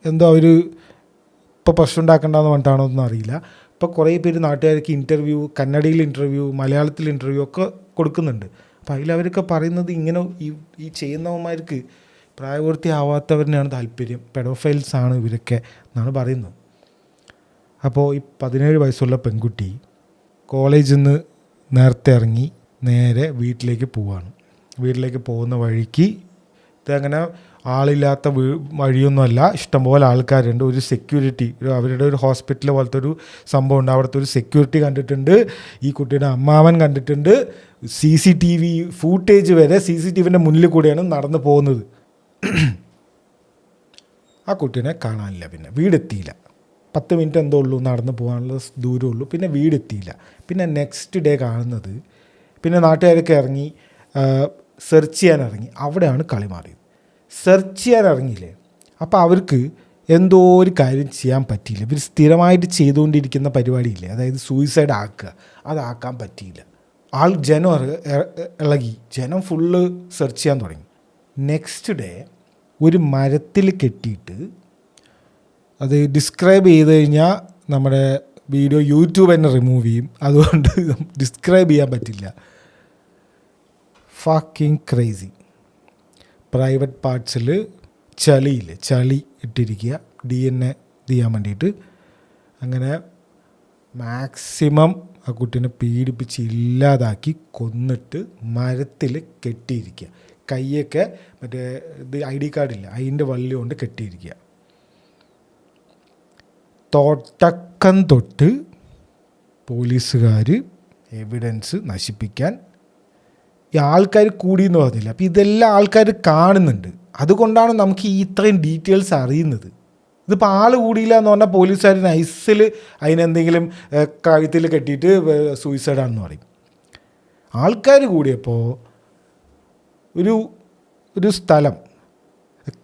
എന്തോ ഇപ്പോൾ പ്രശ്നം ഉണ്ടാക്കണ്ടെന്ന് പറഞ്ഞിട്ടാണോ ഒന്നും അറിയില്ല. ഇപ്പോൾ കുറേ പേര് നാട്ടുകാർക്ക് ഇൻ്റർവ്യൂ, കന്നഡയിൽ ഇൻ്റർവ്യൂ, മലയാളത്തിൽ ഇൻ്റർവ്യൂ ഒക്കെ കൊടുക്കുന്നുണ്ട്. അപ്പോൾ അതിലവരൊക്കെ പറയുന്നത് ഇങ്ങനെ ഈ ചെയ്യുന്നവന്മാർക്ക് പ്രായപൂർത്തി ആവാത്തവരിനാണ് താല്പര്യം, പെഡോഫൈൽസാണ് ഇവരൊക്കെ എന്നാണ് പറയുന്നത്. അപ്പോൾ ഈ 17 വയസ്സുള്ള പെൺകുട്ടി കോളേജിൽ നിന്ന് നേരത്തെ ഇറങ്ങി നേരെ വീട്ടിലേക്ക് പോവാണ്. വീട്ടിലേക്ക് പോകുന്ന വഴിക്ക് ഇതങ്ങനെ ആളില്ലാത്ത വഴിയൊന്നുമല്ല, ഇഷ്ടംപോലെ ആൾക്കാരുണ്ട്. ഒരു സെക്യൂരിറ്റി, അവരുടെ ഒരു ഹോസ്പിറ്റൽ പോലത്തെ ഒരു സംഭവം ഉണ്ട്. അവിടുത്തെ ഒരു സെക്യൂരിറ്റി കണ്ടിട്ടുണ്ട്, ഈ കുട്ടിയുടെ അമ്മാവൻ കണ്ടിട്ടുണ്ട്. CCTV ഫൂട്ടേജ് വരെ CCTVൻ്റെ മുന്നിൽ കൂടെയാണ് നടന്നു പോകുന്നത്. ആ കുട്ടീനെ കാണാനില്ല. പിന്നെ വീടെത്തിയില്ല. 10 മിനിറ്റ് എന്തോ ഉള്ളൂ നടന്നു പോകാനുള്ള ദൂരമുള്ളൂ. പിന്നെ വീടെത്തിയില്ല. പിന്നെ നെക്സ്റ്റ് ഡേ കാണുന്നത്, പിന്നെ നാട്ടുകാരൊക്കെ ഇറങ്ങി സെർച്ച് ചെയ്യാൻ ഇറങ്ങി. അവിടെയാണ് കളി മാറിയത്. സെർച്ച് ചെയ്യാൻ ഇറങ്ങിയില്ലേ, അപ്പോൾ അവർക്ക് എന്തോ ഒരു കാര്യം ചെയ്യാൻ പറ്റിയില്ല. ഇവർ സ്ഥിരമായിട്ട് ചെയ്തുകൊണ്ടിരിക്കുന്ന പരിപാടിയില്ലേ, അതായത് സൂയിസൈഡ് ആക്കുക, അതാക്കാൻ പറ്റിയില്ല. ജനം ഇളകി, ജനം ഫുള്ള് സെർച്ച് ചെയ്യാൻ തുടങ്ങി. നെക്സ്റ്റ് ഡേ ഒരു മരത്തിൽ കെട്ടിയിട്ട്, അത് ഡിസ്ക്രൈബ് ചെയ്ത് കഴിഞ്ഞാൽ നമ്മുടെ വീഡിയോ യൂട്യൂബ് തന്നെ റിമൂവ് ചെയ്യും, അതുകൊണ്ട് ഡിസ്ക്രൈബ് ചെയ്യാൻ പറ്റില്ല. Fucking crazy. പ്രൈവറ്റ് പാർട്സിൽ ചളി ഇട്ടിരിക്കുക, DNA ചെയ്യാൻ വേണ്ടിയിട്ട്. അങ്ങനെ മാക്സിമം ആ കുട്ടീനെ പീഡിപ്പിച്ച് ഇല്ലാതാക്കി കൊന്നിട്ട് മരത്തിൽ കെട്ടിയിരിക്കുക. കൈയൊക്കെ മറ്റേ ID കാർഡില്ല, അതിൻ്റെ വള്ളി കൊണ്ട് കെട്ടിയിരിക്കുക. തുടക്കം തൊട്ട് പോലീസുകാർ എവിഡൻസ് നശിപ്പിക്കാൻ ഈ ആൾക്കാർ കൂടിയെന്ന് പറഞ്ഞില്ല. അപ്പോൾ ഇതെല്ലാം ആൾക്കാർ കാണുന്നുണ്ട്, അതുകൊണ്ടാണ് നമുക്ക് ഈ ഇത്രയും ഡീറ്റെയിൽസ് അറിയുന്നത്. ഇതിപ്പോൾ ആൾ കൂടിയില്ല എന്ന് പറഞ്ഞാൽ പോലീസുകാർ നൈസിൽ അതിനെന്തെങ്കിലും കഴുത്തിൽ കെട്ടിയിട്ട് സൂയിസൈഡാണെന്ന് പറയും. ആൾക്കാർ കൂടിയപ്പോൾ ഒരു സ്ഥലം,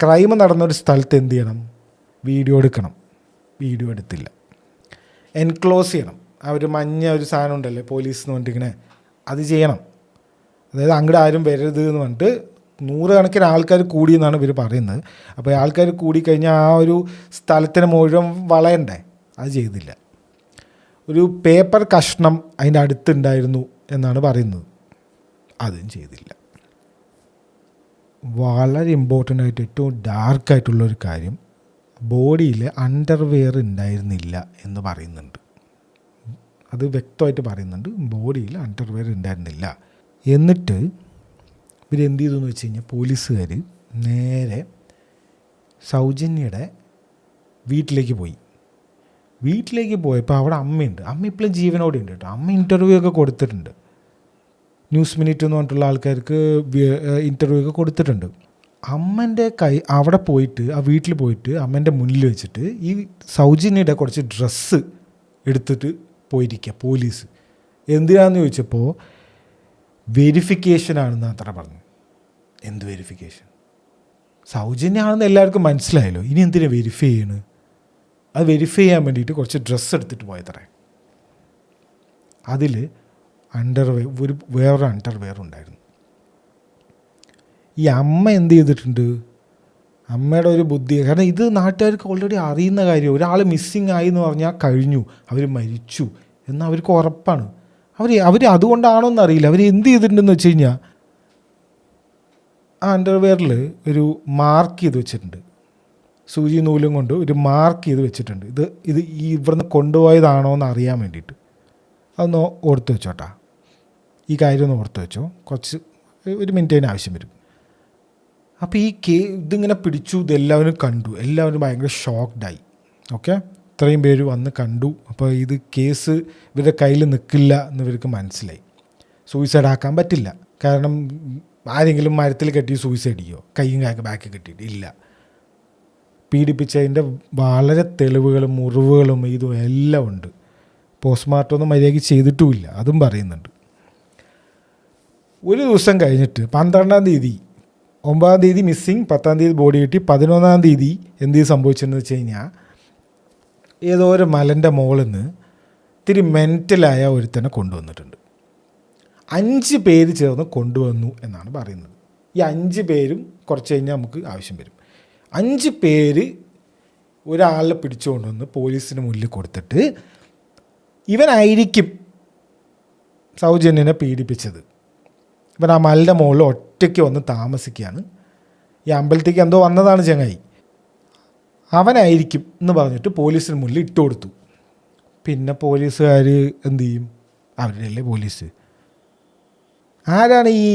ക്രൈം നടന്നൊരു സ്ഥലത്ത് എന്ത് ചെയ്യണം, വീഡിയോ എടുക്കണം. വീഡിയോ എടുത്തില്ല. എൻക്ലോസ് ചെയ്യണം. ആ ഒരു മഞ്ഞ ഒരു സാധനം ഉണ്ടല്ലേ പോലീസ് എന്ന് പറഞ്ഞിട്ട് ഇങ്ങനെ, അത് ചെയ്യണം. അതായത് അങ്ങോട്ട് ആരും വരരുത് എന്ന് പറഞ്ഞിട്ട് 100 കണക്കിന് ആൾക്കാർ കൂടിയെന്നാണ് ഇവർ പറയുന്നത്. അപ്പോൾ ആൾക്കാർ കൂടിക്കഴിഞ്ഞാൽ ആ ഒരു സ്ഥലത്തിന് മുഴുവൻ വളയണ്ടേ, അത് ചെയ്തില്ല. ഒരു പേപ്പർ കഷ്ണം അതിൻ്റെ അടുത്തുണ്ടായിരുന്നു എന്നാണ് പറയുന്നത്, അതും ചെയ്തില്ല. വളരെ ഇമ്പോർട്ടൻ്റ് ആയിട്ട് ഏറ്റവും ഡാർക്കായിട്ടുള്ളൊരു കാര്യം, ബോഡിയിൽ അണ്ടർവെയർ ഉണ്ടായിരുന്നില്ല എന്ന് പറയുന്നുണ്ട്. അത് വ്യക്തമായിട്ട് പറയുന്നുണ്ട്, ബോഡിയിൽ അണ്ടർവെയർ ഉണ്ടായിരുന്നില്ല. എന്നിട്ട് ഇവരെന്ത് ചെയ്തു എന്ന് വെച്ച് കഴിഞ്ഞാൽ പോലീസുകാർ നേരെ സൗജന്യയുടെ വീട്ടിലേക്ക് പോയി. വീട്ടിലേക്ക് പോയപ്പോൾ അവിടെ അമ്മയുണ്ട്. അമ്മ ഇപ്പോഴും ജീവനോടെ ഉണ്ട് കേട്ടോ. അമ്മ ഇൻ്റർവ്യൂ ഒക്കെ കൊടുത്തിട്ടുണ്ട്. ന്യൂസ് മിനിറ്റ് എന്ന് പറഞ്ഞിട്ടുള്ള ആൾക്കാർക്ക് ഇൻ്റർവ്യൂ ഒക്കെ കൊടുത്തിട്ടുണ്ട്. അമ്മൻ്റെ അവിടെ പോയിട്ട്, ആ വീട്ടിൽ പോയിട്ട് അമ്മേൻ്റെ മുന്നിൽ വെച്ചിട്ട് ഈ സൗജന്യയുടെ കുറച്ച് ഡ്രസ്സ് എടുത്തിട്ട് പോയിരിക്കുക പോലീസ്. എന്തിനാന്ന് ചോദിച്ചപ്പോൾ വെരിഫിക്കേഷനാണെന്ന് അത്ര പറഞ്ഞു. എന്ത് വെരിഫിക്കേഷൻ? സൗജന്യമാണെന്ന് എല്ലാവർക്കും മനസ്സിലായല്ലോ, ഇനി എന്തിനാ വെരിഫൈ ചെയ്യണ്? അത് വെരിഫൈ ചെയ്യാൻ വേണ്ടിയിട്ട് കുറച്ച് ഡ്രസ്സ് എടുത്തിട്ട് പോയത്രേ. അതിൽ വേറൊരു അണ്ടർവെയർ ഉണ്ടായിരുന്നു. ഈ അമ്മ എന്ത് ചെയ്തിട്ടുണ്ട്? അമ്മയുടെ ഒരു ബുദ്ധി, കാരണം ഇത് നാട്ടുകാർക്ക് ഓൾറെഡി അറിയുന്ന കാര്യം. ഒരാൾ മിസ്സിങ് ആയി എന്ന് പറഞ്ഞാൽ കഴിഞ്ഞു, അവർ മരിച്ചു എന്ന് അവർക്ക് ഉറപ്പാണ്. അവർ അതുകൊണ്ടാണോ എന്നറിയില്ല, അവർ എന്ത് ചെയ്തിട്ടുണ്ടെന്ന് വെച്ച് കഴിഞ്ഞാൽ ആ അണ്ടർവെയറിൽ ഒരു മാർക്ക് ചെയ്ത് വെച്ചിട്ടുണ്ട്. സൂചി നൂലും കൊണ്ട് ഒരു മാർക്ക് ചെയ്ത് വെച്ചിട്ടുണ്ട്. ഇത് ഇവിടുന്ന് കൊണ്ടുപോയതാണോ എന്ന് അറിയാൻ വേണ്ടിയിട്ട്. അതൊന്ന് ഓർത്ത് വെച്ചോട്ടാ, ഈ കാര്യം ഒന്ന് ഓർത്ത് വെച്ചോ. കുറച്ച് ഒരു മിനിറ്റ് ആവശ്യം വരും. അപ്പോൾ ഇതിങ്ങനെ പിടിച്ചു, ഇതെല്ലാവരും കണ്ടു, എല്ലാവരും ഭയങ്കര ഷോക്ക്ഡായി. ഓക്കെ, ഇത്രയും പേര് വന്ന് കണ്ടു. അപ്പോൾ ഇത് കേസ് ഇവരുടെ കയ്യിൽ നിൽക്കില്ല എന്ന് ഇവർക്ക് മനസ്സിലായി. സൂയിസൈഡ് ആക്കാൻ പറ്റില്ല, കാരണം ആരെങ്കിലും മരത്തിൽ കെട്ടി സൂയിസൈഡ് ചെയ്യോ? കൈയും ബാക്ക് കെട്ടിയിട്ട് ഇല്ല. പീഡിപ്പിച്ചതിൻ്റെ വളരെ തെളിവുകളും മുറിവുകളും ഇതും എല്ലാം ഉണ്ട്. പോസ്റ്റ്മോർട്ടം ഒന്നും മര്യാദയ്ക്ക് ചെയ്തിട്ടുമില്ല, അതും പറയുന്നുണ്ട്. ഒരു ദിവസം കഴിഞ്ഞിട്ട് 12-ാം തീയതി, 9-ാം തീയതി മിസ്സിങ്, 10-ാം തീയതി ബോഡി കിട്ടി. 11-ാം തീയതി എന്ത് സംഭവിച്ചെന്ന് വെച്ച് കഴിഞ്ഞാൽ ഏതോ ഒരു മലൻ്റെ മുകളിൽ നിന്ന് ഇത്തിരി മെൻ്റലായ ഒരുത്തനെ കൊണ്ടുവന്നിട്ടുണ്ട്. 5 പേര് ചേർന്ന് കൊണ്ടുവന്നു എന്നാണ് പറയുന്നത്. ഈ 5 പേരും കുറച്ച് കഴിഞ്ഞാൽ നമുക്ക് ആവശ്യം വരും. 5 പേര് ഒരാളെ പിടിച്ചുകൊണ്ടുവന്ന് പോലീസിന് മുന്നിൽ കൊടുത്തിട്ട് ഇവനായിരിക്കും സൗജന്യനെ പീഡിപ്പിച്ചത്. ഇവൻ ആ മലയുടെ മുകളിൽ ഒറ്റയ്ക്ക് വന്ന് താമസിക്കുകയാണ്. ഈ അമ്പലത്തേക്ക് എന്തോ വന്നതാണ് ചങ്ങായി, അവനായിരിക്കും എന്ന് പറഞ്ഞിട്ട് പോലീസിന് മുന്നിൽ ഇട്ട് കൊടുത്തു. പിന്നെ പോലീസുകാർ എന്ത് ചെയ്യും? അവരല്ലേ പോലീസ്. ആരാണ് ഈ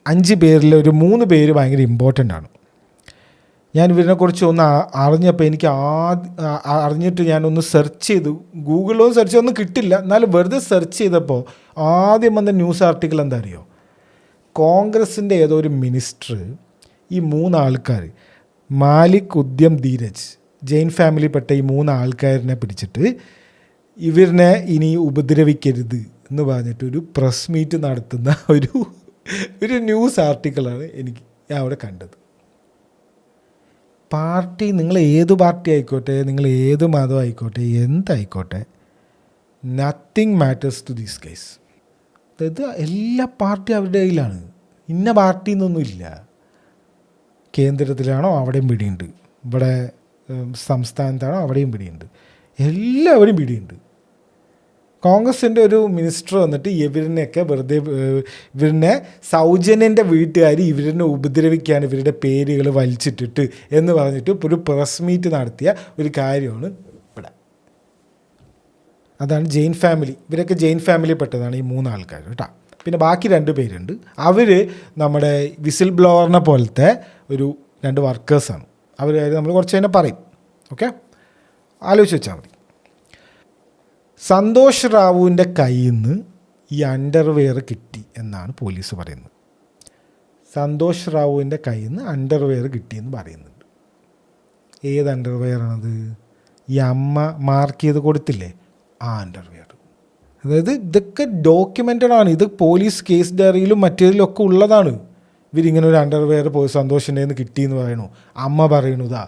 5 പേരിൽ ഒരു 3 പേര് ഭയങ്കര ഇമ്പോർട്ടൻ്റ് ആണ്. ഞാൻ ഇവരിനെക്കുറിച്ച് ഒന്ന് അറിഞ്ഞപ്പോൾ എനിക്ക് അറിഞ്ഞിട്ട് ഞാനൊന്ന് സെർച്ച് ചെയ്തു. ഗൂഗിളിലൊന്നും സെർച്ച് ചെയ്തൊന്നും കിട്ടില്ല, എന്നാലും വെറുതെ സെർച്ച് ചെയ്തപ്പോൾ ആദ്യം വന്ന ന്യൂസ് ആർട്ടിക്കിൾ എന്താ അറിയോ? കോൺഗ്രസിൻ്റെ ഏതോ ഒരു മിനിസ്റ്റർ ഈ 3 ആൾക്കാർ, മാലിക്, ഉദ്യം, ധീരജ്, ജെയിൻ ഫാമിലിപ്പെട്ട ഈ 3 ആൾക്കാരിനെ പിടിച്ചിട്ട് ഇവരിനെ ഇനി ഉപദ്രവിക്കരുത് എന്ന് പറഞ്ഞിട്ടൊരു പ്രസ് മീറ്റ് നടത്തുന്ന ഒരു ന്യൂസ് ആർട്ടിക്കിളാണ് ഞാൻ അവിടെ കണ്ടത്. പാർട്ടി, നിങ്ങൾ ഏത് പാർട്ടി ആയിക്കോട്ടെ, നിങ്ങൾ ഏത് മതം ആയിക്കോട്ടെ, എന്തായിക്കോട്ടെ, nothing matters to these case. അതായത് എല്ലാ പാർട്ടിയും അവരുടെ കയ്യിലാണ്. ഇന്ന പാർട്ടി എന്നൊന്നുമില്ല. കേന്ദ്രത്തിലാണോ അവിടെയും പിടിയുണ്ട്, ഇവിടെ സംസ്ഥാനത്താണോ അവിടെയും പിടിയുണ്ട്, എല്ലാവരും പിടിയുണ്ട്. കോൺഗ്രസിൻ്റെ ഒരു മിനിസ്റ്റർ വന്നിട്ട് ഇവരിനെയൊക്കെ വെറുതെ ഇവരിനെ സൗജന്യൻ്റെ വീട്ടുകാർ ഇവരിനെ ഉപദ്രവിക്കുകയാണ്, ഇവരുടെ പേരുകൾ വലിച്ചിട്ടിട്ട് എന്ന് പറഞ്ഞിട്ട് ഒരു പ്രസ് മീറ്റ് നടത്തിയ ഒരു കാര്യമാണ് ഇവിടെ. അതാണ് ജെയിൻ ഫാമിലി. ഇവരൊക്കെ ജെയിൻ ഫാമിലി പെട്ടതാണ് ഈ 3 ആൾക്കാർ കേട്ടോ. പിന്നെ ബാക്കി 2 പേരുണ്ട്. അവർ നമ്മുടെ വിസിൽ ബ്ലോവറിനെ പോലത്തെ ഒരു 2 വർക്കേഴ്സാണ്. അവർ നമ്മൾ കുറച്ച് തന്നെ പറയും. ഓക്കെ, ആലോചിച്ച് വെച്ചാൽ മതി. സന്തോഷ് റാവുവിൻ്റെ കയ്യിൽ നിന്ന് ഈ അണ്ടർവെയർ കിട്ടി എന്നാണ് പോലീസ് പറയുന്നത്. സന്തോഷ് റാവുവിൻ്റെ കയ്യിൽ നിന്ന് അണ്ടർവെയർ കിട്ടിയെന്ന് പറയുന്നുണ്ട്. ഏത് അണ്ടർവെയറാണത്? ഈ അമ്മ മാർക്ക് ചെയ്ത് കൊടുത്തില്ലേ, ആ അണ്ടർവെയർ. അതായത് ഇതൊക്കെ ഡോക്യുമെൻ്റഡ് ആണ്. ഇത് പോലീസ് കേസ് ഡയറിയിലും മറ്റേതിലൊക്കെ ഉള്ളതാണ്. ഇവരിങ്ങനെ ഒരു അണ്ടർവെയർ പോയി സന്തോഷിൻ്റെ നിന്ന് കിട്ടിയെന്ന് പറയണു. അമ്മ പറയണതാ,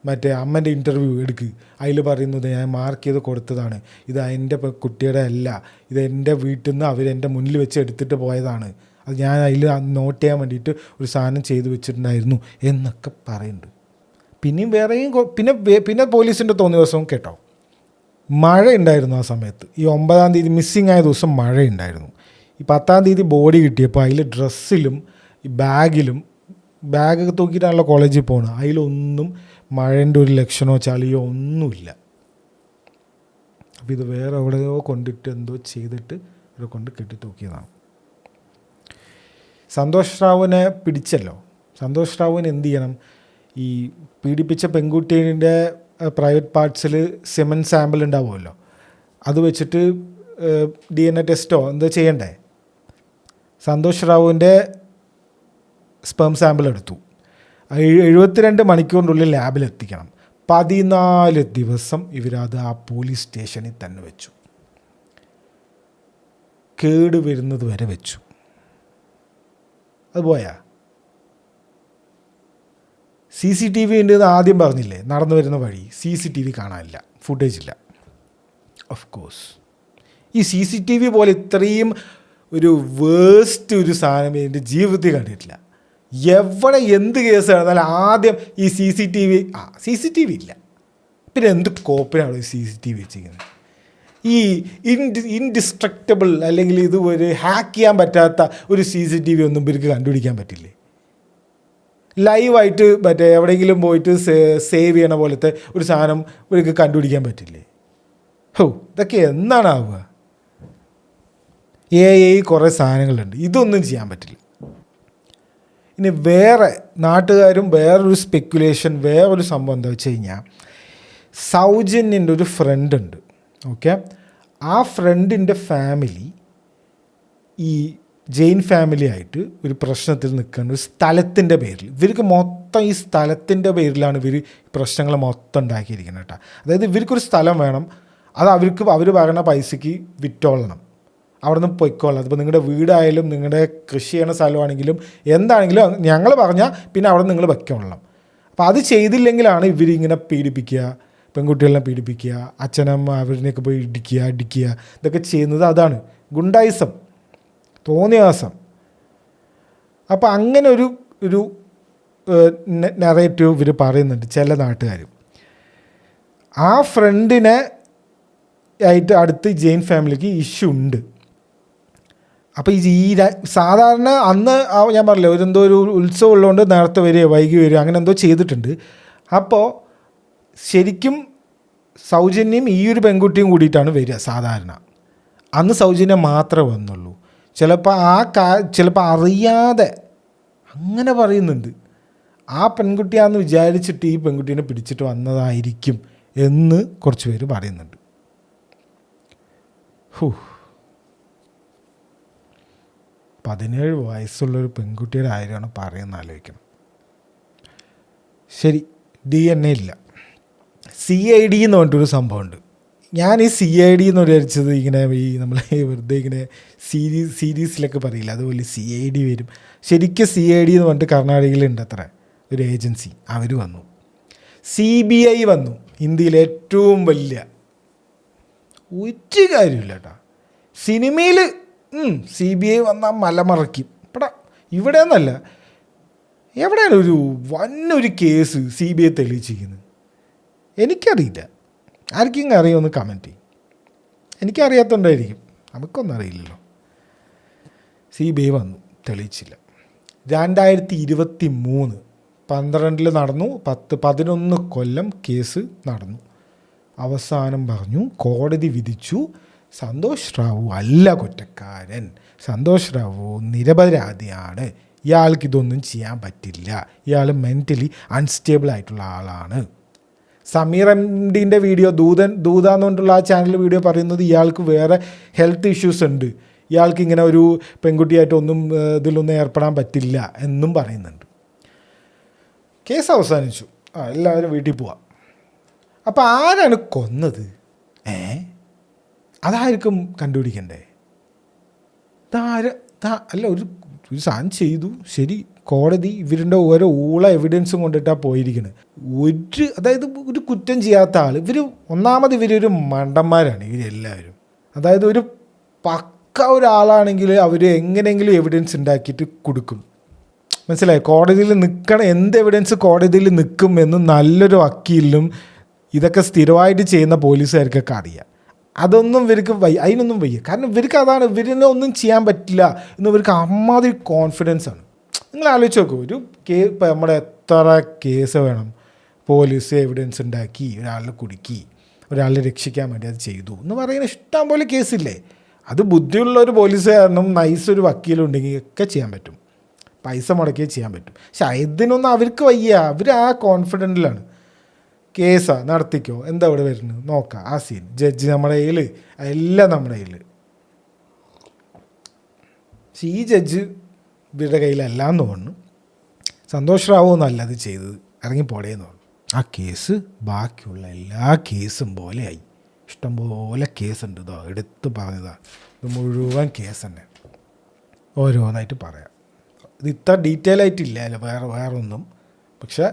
മറ്റേ അമ്മൻ്റെ ഇൻ്റർവ്യൂ എടുക്ക്, അതിൽ പറയുന്നത് ഞാൻ മാർക്ക് ചെയ്ത് കൊടുത്തതാണ്, ഇത് എൻ്റെ കുട്ടിയുടെ അല്ല, ഇത് എൻ്റെ വീട്ടിൽ നിന്ന് അവരെൻ്റെ മുന്നിൽ വെച്ച് എടുത്തിട്ട് പോയതാണ്, അത് ഞാൻ അതിൽ നോട്ട് ചെയ്യാൻ വേണ്ടിയിട്ട് ഒരു സാധനം ചെയ്ത് വെച്ചിട്ടുണ്ടായിരുന്നു എന്നൊക്കെ പറയുന്നുണ്ട്. പിന്നെയും വേറെയും പിന്നെ പോലീസിൻ്റെ തോന്നിയ ദിവസവും കേട്ടോ, മഴ ഉണ്ടായിരുന്നു ആ സമയത്ത്. ഈ 9-ാം തീയതി മിസ്സിങ് ആയ ദിവസം മഴയുണ്ടായിരുന്നു. ഈ 10-ാം തീയതി ബോഡി കിട്ടിയപ്പോൾ അതിൽ ഡ്രസ്സിലും ഈ ബാഗൊക്കെ തൂക്കിയിട്ടാണല്ലോ കോളേജിൽ പോകുന്നത്, അതിലൊന്നും മഴേൻ്റെ ഒരു ലക്ഷണമോ ചളിയോ ഒന്നുമില്ല. അപ്പോൾ ഇത് വേറെ എവിടെയോ കൊണ്ടിട്ട് എന്തോ ചെയ്തിട്ട് ഇവിടെ കൊണ്ട് കെട്ടി തൂക്കിയതാണ്. സന്തോഷ് റാവുവിനെ പിടിച്ചല്ലോ. സന്തോഷ് റാവുവിന് എന്ത് ചെയ്യണം? ഈ പീഡിപ്പിച്ച പെൺകുട്ടീൻ്റെ പ്രൈവറ്റ് പാർട്സിൽ സെമൻ സാമ്പിൾ ഉണ്ടാവുമല്ലോ, അത് വെച്ചിട്ട് DNA ടെസ്റ്റോ എന്തോ ചെയ്യണ്ടേ. സന്തോഷ് റാവുവിൻ്റെ സ്പെം സാമ്പിൾ എടുത്തു. 72 മണിക്കൂറിനുള്ളിൽ ലാബിലെത്തിക്കണം. 14 ദിവസം ഇവരത് ആ പോലീസ് സ്റ്റേഷനിൽ തന്നെ വെച്ചു. കേട് വരുന്നത് വരെ വെച്ചു. അത് പോയാ CCTV ഉണ്ട് എന്ന് ആദ്യം പറഞ്ഞില്ലേ, നടന്നു വരുന്ന വഴി CCTV കാണാനില്ല, ഫുട്ടേജ് ഇല്ല. ഓഫ് കോഴ്സ് ഈ CCTV പോലെ ഇത്രയും ഒരു വേസ്റ്റ് ഒരു സാധനം എൻ്റെ ജീവിതത്തിൽ കണ്ടിട്ടില്ല. എവിടെ എന്ത് കേസ് നടന്നാലും ആദ്യം ഈ CCTV ഇല്ല. പിന്നെ എന്ത് കോപ്പിനാണ് CCTV വെച്ചിരിക്കുന്നത്? ഈ ഇൻഡിസ്ട്രക്റ്റബിൾ അല്ലെങ്കിൽ ഇത് ഒരു ഹാക്ക് ചെയ്യാൻ പറ്റാത്ത ഒരു CCTV ഒന്നും ഇവർക്ക് കണ്ടുപിടിക്കാൻ പറ്റില്ലേ? ലൈവായിട്ട് മറ്റേ എവിടെയെങ്കിലും പോയിട്ട് സേവ് ചെയ്യണ പോലത്തെ ഒരു സാധനം ഇവർക്ക് കണ്ടുപിടിക്കാൻ പറ്റില്ലേ? ഇതൊക്കെ എന്നാണാവുക? AI കുറേ സാധനങ്ങളുണ്ട്, ഇതൊന്നും ചെയ്യാൻ പറ്റില്ല. ഇനി വേറെ നാട്ടുകാരും വേറൊരു സ്പെക്കുലേഷൻ, വേറൊരു സംഭവം എന്താ വെച്ച് കഴിഞ്ഞാൽ, സൗജന്യൻ്റെ ഒരു ഫ്രണ്ട് ഉണ്ട്. ഓക്കെ, ആ ഫ്രണ്ടിൻ്റെ ഫാമിലി ഈ ജെയിൻ ഫാമിലി ആയിട്ട് ഒരു പ്രശ്നത്തിൽ നിൽക്കുന്ന ഒരു സ്ഥലത്തിൻ്റെ പേരിൽ, ഇവർക്ക് മൊത്തം ഈ സ്ഥലത്തിൻ്റെ പേരിലാണ് ഇവർ പ്രശ്നങ്ങൾ മൊത്തം ഉണ്ടാക്കിയിരിക്കുന്നത് കേട്ടോ. അതായത് ഇവർക്കൊരു സ്ഥലം വേണം, അത് അവർ പറയുന്ന പൈസയ്ക്ക് വിറ്റോളണം, അവിടെ നിന്ന് പൊയ്ക്കോളണം. അതിപ്പോൾ നിങ്ങളുടെ വീടായാലും നിങ്ങളുടെ കൃഷി ചെയ്യണ സ്ഥലമാണെങ്കിലും എന്താണെങ്കിലും ഞങ്ങൾ പറഞ്ഞാൽ പിന്നെ അവിടെ നിങ്ങൾ വെക്കോളണം. അപ്പോൾ അത് ചെയ്തില്ലെങ്കിലാണ് ഇവരിങ്ങനെ പീഡിപ്പിക്കുക, പെൺകുട്ടികളെ പീഡിപ്പിക്കുക, അച്ഛനമ്മ അവരിനെയൊക്കെ പോയി അടിക്കുക, ഇതൊക്കെ ചെയ്യുന്നത്. അതാണ് ഗുണ്ടായിസം, തോന്നിയാസം. അപ്പോൾ അങ്ങനെ ഒരു നറേറ്റീവ് ഇവർ പറയുന്നുണ്ട് ചില നാട്ടുകാർ. ആ ഫ്രണ്ടിനെ ആയിട്ട് അടുത്ത് ജെയിൻ ഫാമിലിക്ക് ഇഷ്യൂ ഉണ്ട്. അപ്പോൾ ഈ സാധാരണ അന്ന് ഞാൻ പറഞ്ഞില്ലേ, എന്തോ ഒരു ഉത്സവം ഉള്ളതുകൊണ്ട് നേരത്തെ വരിക വൈകി വരിക അങ്ങനെ എന്തോ ചെയ്തിട്ടുണ്ട്. അപ്പോൾ ശരിക്കും സൗജന്യം ഈ ഒരു പെൺകുട്ടിയും കൂടിയിട്ടാണ് വരിക സാധാരണ. അന്ന് സൗജന്യം മാത്രമേ വന്നുള്ളൂ. ചിലപ്പോൾ അറിയാതെ അങ്ങനെ പറയുന്നുണ്ട്. ആ പെൺകുട്ടിയാണെന്ന് വിചാരിച്ചിട്ട് ഈ പെൺകുട്ടീനെ പിടിച്ചിട്ട് വന്നതായിരിക്കും എന്ന് കുറച്ച് പേര് പറയുന്നുണ്ട്. 17 വയസ്സുള്ളൊരു പെൺകുട്ടിയുടെ കാര്യമാണ് പറയുന്നത്, ആലോചിക്കണം. ശരി, DNA ഇല്ല. CID എന്ന് പറഞ്ഞിട്ടൊരു സംഭവമുണ്ട്. ഞാൻ ഈ CID എന്ന് വിചാരിച്ചത് ഇങ്ങനെ ഈ നമ്മൾ വെറുതെ ഇങ്ങനെ സീരീസിലൊക്കെ പറയില്ല, അതുപോലെ CID വരും. ശരിക്കും CID എന്ന് പറഞ്ഞിട്ട് കർണാടകയിലുണ്ട് അത്ര ഒരു ഏജൻസി, അവർ വന്നു. CBI വന്നു, ഇന്ത്യയിലെ ഏറ്റവും വലിയ. ഒരു കാര്യമില്ല കേട്ടോ. സിനിമയിൽ CBI വന്നാൽ മലമറയ്ക്കും. ഇവിടെ എന്നല്ല, എവിടെയാണ് വന്നൊരു കേസ് CBI തെളിയിച്ചിരിക്കുന്നത്? എനിക്കറിയില്ല. ആർക്കെങ്കിലും അറിയുമെന്ന് കമൻറ്റ് ചെയ്യും. എനിക്കറിയാത്തതുകൊണ്ടായിരിക്കും, നമുക്കൊന്നും അറിയില്ലല്ലോ. CBI വന്നു, തെളിയിച്ചില്ല. 2023 12 നടന്നു, 11 കൊല്ലം കേസ് നടന്നു. അവസാനം പറഞ്ഞു, കോടതി വിധിച്ചു, സന്തോഷ് റാവു അല്ല കുറ്റക്കാരൻ, സന്തോഷ് റാവു നിരപരാധിയാണ്, ഇയാൾക്കിതൊന്നും ചെയ്യാൻ പറ്റില്ല, ഇയാൾ മെൻ്റലി അൺസ്റ്റേബിൾ ആയിട്ടുള്ള ആളാണ്. സമീർ MDൻ്റെ വീഡിയോ ദൂത എന്നുകൊണ്ടുള്ള ആ ചാനൽ വീഡിയോ പറയുന്നത് ഇയാൾക്ക് വേറെ ഹെൽത്ത് ഇഷ്യൂസ് ഉണ്ട്, ഇയാൾക്ക് ഇങ്ങനെ ഒരു പെൺകുട്ടിയായിട്ടൊന്നും ഇതിലൊന്നും ഏർപ്പെടാൻ പറ്റില്ല എന്നും പറയുന്നുണ്ട്. കേസ് അവസാനിച്ചു, എല്ലാവരും വീട്ടിൽ പോവാം. അപ്പോൾ ആരാണ് കൊന്നത്? അതായിരിക്കും കണ്ടുപിടിക്കണ്ടേ? അല്ല, ഒരു സാധനം ചെയ്തു, ശരി, കോടതി ഇവരുടെ ഓരോ എവിഡൻസും കൊണ്ടിട്ടാണ് പോയിരിക്കുന്നത്. അതായത് ഒരു കുറ്റം ചെയ്യാത്ത ആൾ, ഇവരൊരു മണ്ടന്മാരാണ് ഇവരെല്ലാവരും. അതായത് ഒരു പക്ക ഒരാളാണെങ്കിൽ അവർ എങ്ങനെയെങ്കിലും എവിഡൻസ് ഉണ്ടാക്കിയിട്ട് കൊടുക്കും. മനസ്സിലായി? കോടതിയിൽ നിൽക്കണം, എന്ത് എവിഡൻസ് കോടതിയിൽ നിൽക്കും എന്ന് നല്ലൊരു വക്കീലിനും ഇതൊക്കെ സ്ഥിരമായിട്ട് ചെയ്യുന്ന പോലീസുകാർക്കൊക്കെ അറിയാം. അതൊന്നും ഇവർക്ക് അതിനൊന്നും വയ്യ. കാരണം ഇവർക്ക് അതാണ്, ഇവരിനെ ഒന്നും ചെയ്യാൻ പറ്റില്ല എന്ന് ഇവർക്ക് അമ്മാതിരി കോൺഫിഡൻസ് ആണ്. നിങ്ങൾ ആലോചിച്ച് നോക്കൂ, ഇപ്പം നമ്മുടെ എത്ര കേസ് വേണം? പോലീസ് എവിഡൻസ് ഉണ്ടാക്കി, ഒരാളെ കുടുക്കി, ഒരാളെ രക്ഷിക്കാൻ വേണ്ടി അത് ചെയ്തു എന്ന് പറയുന്ന ഇഷ്ടം പോലെ കേസില്ലേ? അത് ബുദ്ധിയുള്ള ഒരു പോലീസുകാരനും നൈസൊരു വക്കീലും ഉണ്ടെങ്കിൽ ഒക്കെ ചെയ്യാൻ പറ്റും, പൈസ മുടക്കിയേ ചെയ്യാൻ പറ്റും. പക്ഷെ ഇതിനൊന്നും അവർക്ക് വയ്യ. അവർ ആ കോൺഫിഡൻറ്റിലാണ്. കേസാ നടത്തിക്കോ, എന്താ ഇവിടെ വരുന്നത് നോക്കാം, ആ സീൻ, ജഡ്ജ് നമ്മുടെ കയ്യിൽ, എല്ലാം നമ്മുടെ കയ്യിൽ. പക്ഷെ ഈ ജഡ്ജ് ഇവരുടെ കയ്യിലെല്ലാം തോന്നുന്നു. സന്തോഷ് റാവു എന്നല്ല അത് ചെയ്തത്, ഇറങ്ങിപ്പോടേന്ന് പറഞ്ഞു. ആ കേസ് ബാക്കിയുള്ള എല്ലാ കേസും പോലെയായി. ഇഷ്ടംപോലെ കേസുണ്ട്. ഇതോ എടുത്ത് പറഞ്ഞതാണ്, ഇത് മുഴുവൻ കേസ് തന്നെ. ഓരോന്നായിട്ട് പറയാം. ഇത് ഇത്ര ഡീറ്റെയിൽ ആയിട്ടില്ല അല്ല, വേറെ ഒന്നും. പക്ഷെ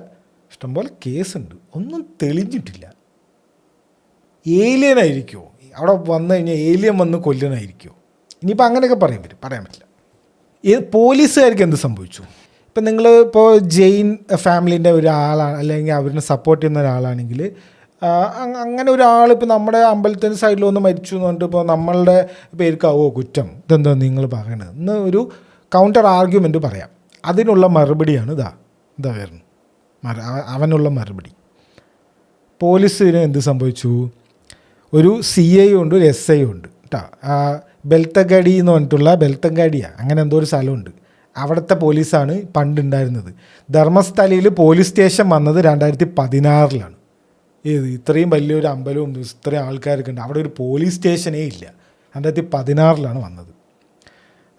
ഇഷ്ടംപോലെ കേസുണ്ട്, ഒന്നും തെളിഞ്ഞിട്ടില്ല. ഏലിയനായിരിക്കുമോ അവിടെ വന്നു കഴിഞ്ഞാൽ? ഏലിയൻ വന്ന് കൊല്ലനായിരിക്കുമോ? ഇനിയിപ്പോൾ അങ്ങനെയൊക്കെ പറയാൻ പറ്റില്ല. പോലീസുകാർക്ക് എന്ത് സംഭവിച്ചു? ഇപ്പം നിങ്ങൾ ജെയിൻ ഫാമിലിൻ്റെ ഒരാളാണ്, അല്ലെങ്കിൽ അവരിനെ സപ്പോർട്ട് ചെയ്യുന്ന ഒരാളാണെങ്കിൽ, അങ്ങനെ ഒരാൾ ഇപ്പോൾ നമ്മുടെ അമ്പലത്തിൻ്റെ സൈഡിൽ വന്ന് മരിച്ചു എന്ന് പറഞ്ഞിട്ട് ഇപ്പോൾ നമ്മളുടെ പേർക്കാവോ കുറ്റം? ഇതെന്താ നിങ്ങൾ പറയണത് എന്ന് ഒരു കൗണ്ടർ ആർഗ്യുമെൻ്റ് പറയാം. അതിനുള്ള മറുപടിയാണ് ഇതാ വരുന്നു, അവനുള്ള മറുപടി. പോലീസിന് എന്ത് സംഭവിച്ചു? ഒരു CI ഉണ്ട്, ഒരു SI ഉണ്ട് കേട്ടോ. ബെൽത്തഗാഡി എന്ന് പറഞ്ഞിട്ടുള്ള, ബെൽത്തഗാഡിയാണ് അങ്ങനെ എന്തോ ഒരു സ്ഥലമുണ്ട്, അവിടുത്തെ പോലീസാണ് പണ്ടുണ്ടായിരുന്നത്. ധർമ്മസ്ഥലയിൽ പോലീസ് സ്റ്റേഷൻ വന്നത് 2016 ഇത്രയും വലിയൊരു അമ്പലവും ഇത്രയും ആൾക്കാരൊക്കെ ഉണ്ട്, അവിടെ ഒരു പോലീസ് സ്റ്റേഷനേ ഇല്ല. 2016 വന്നത്.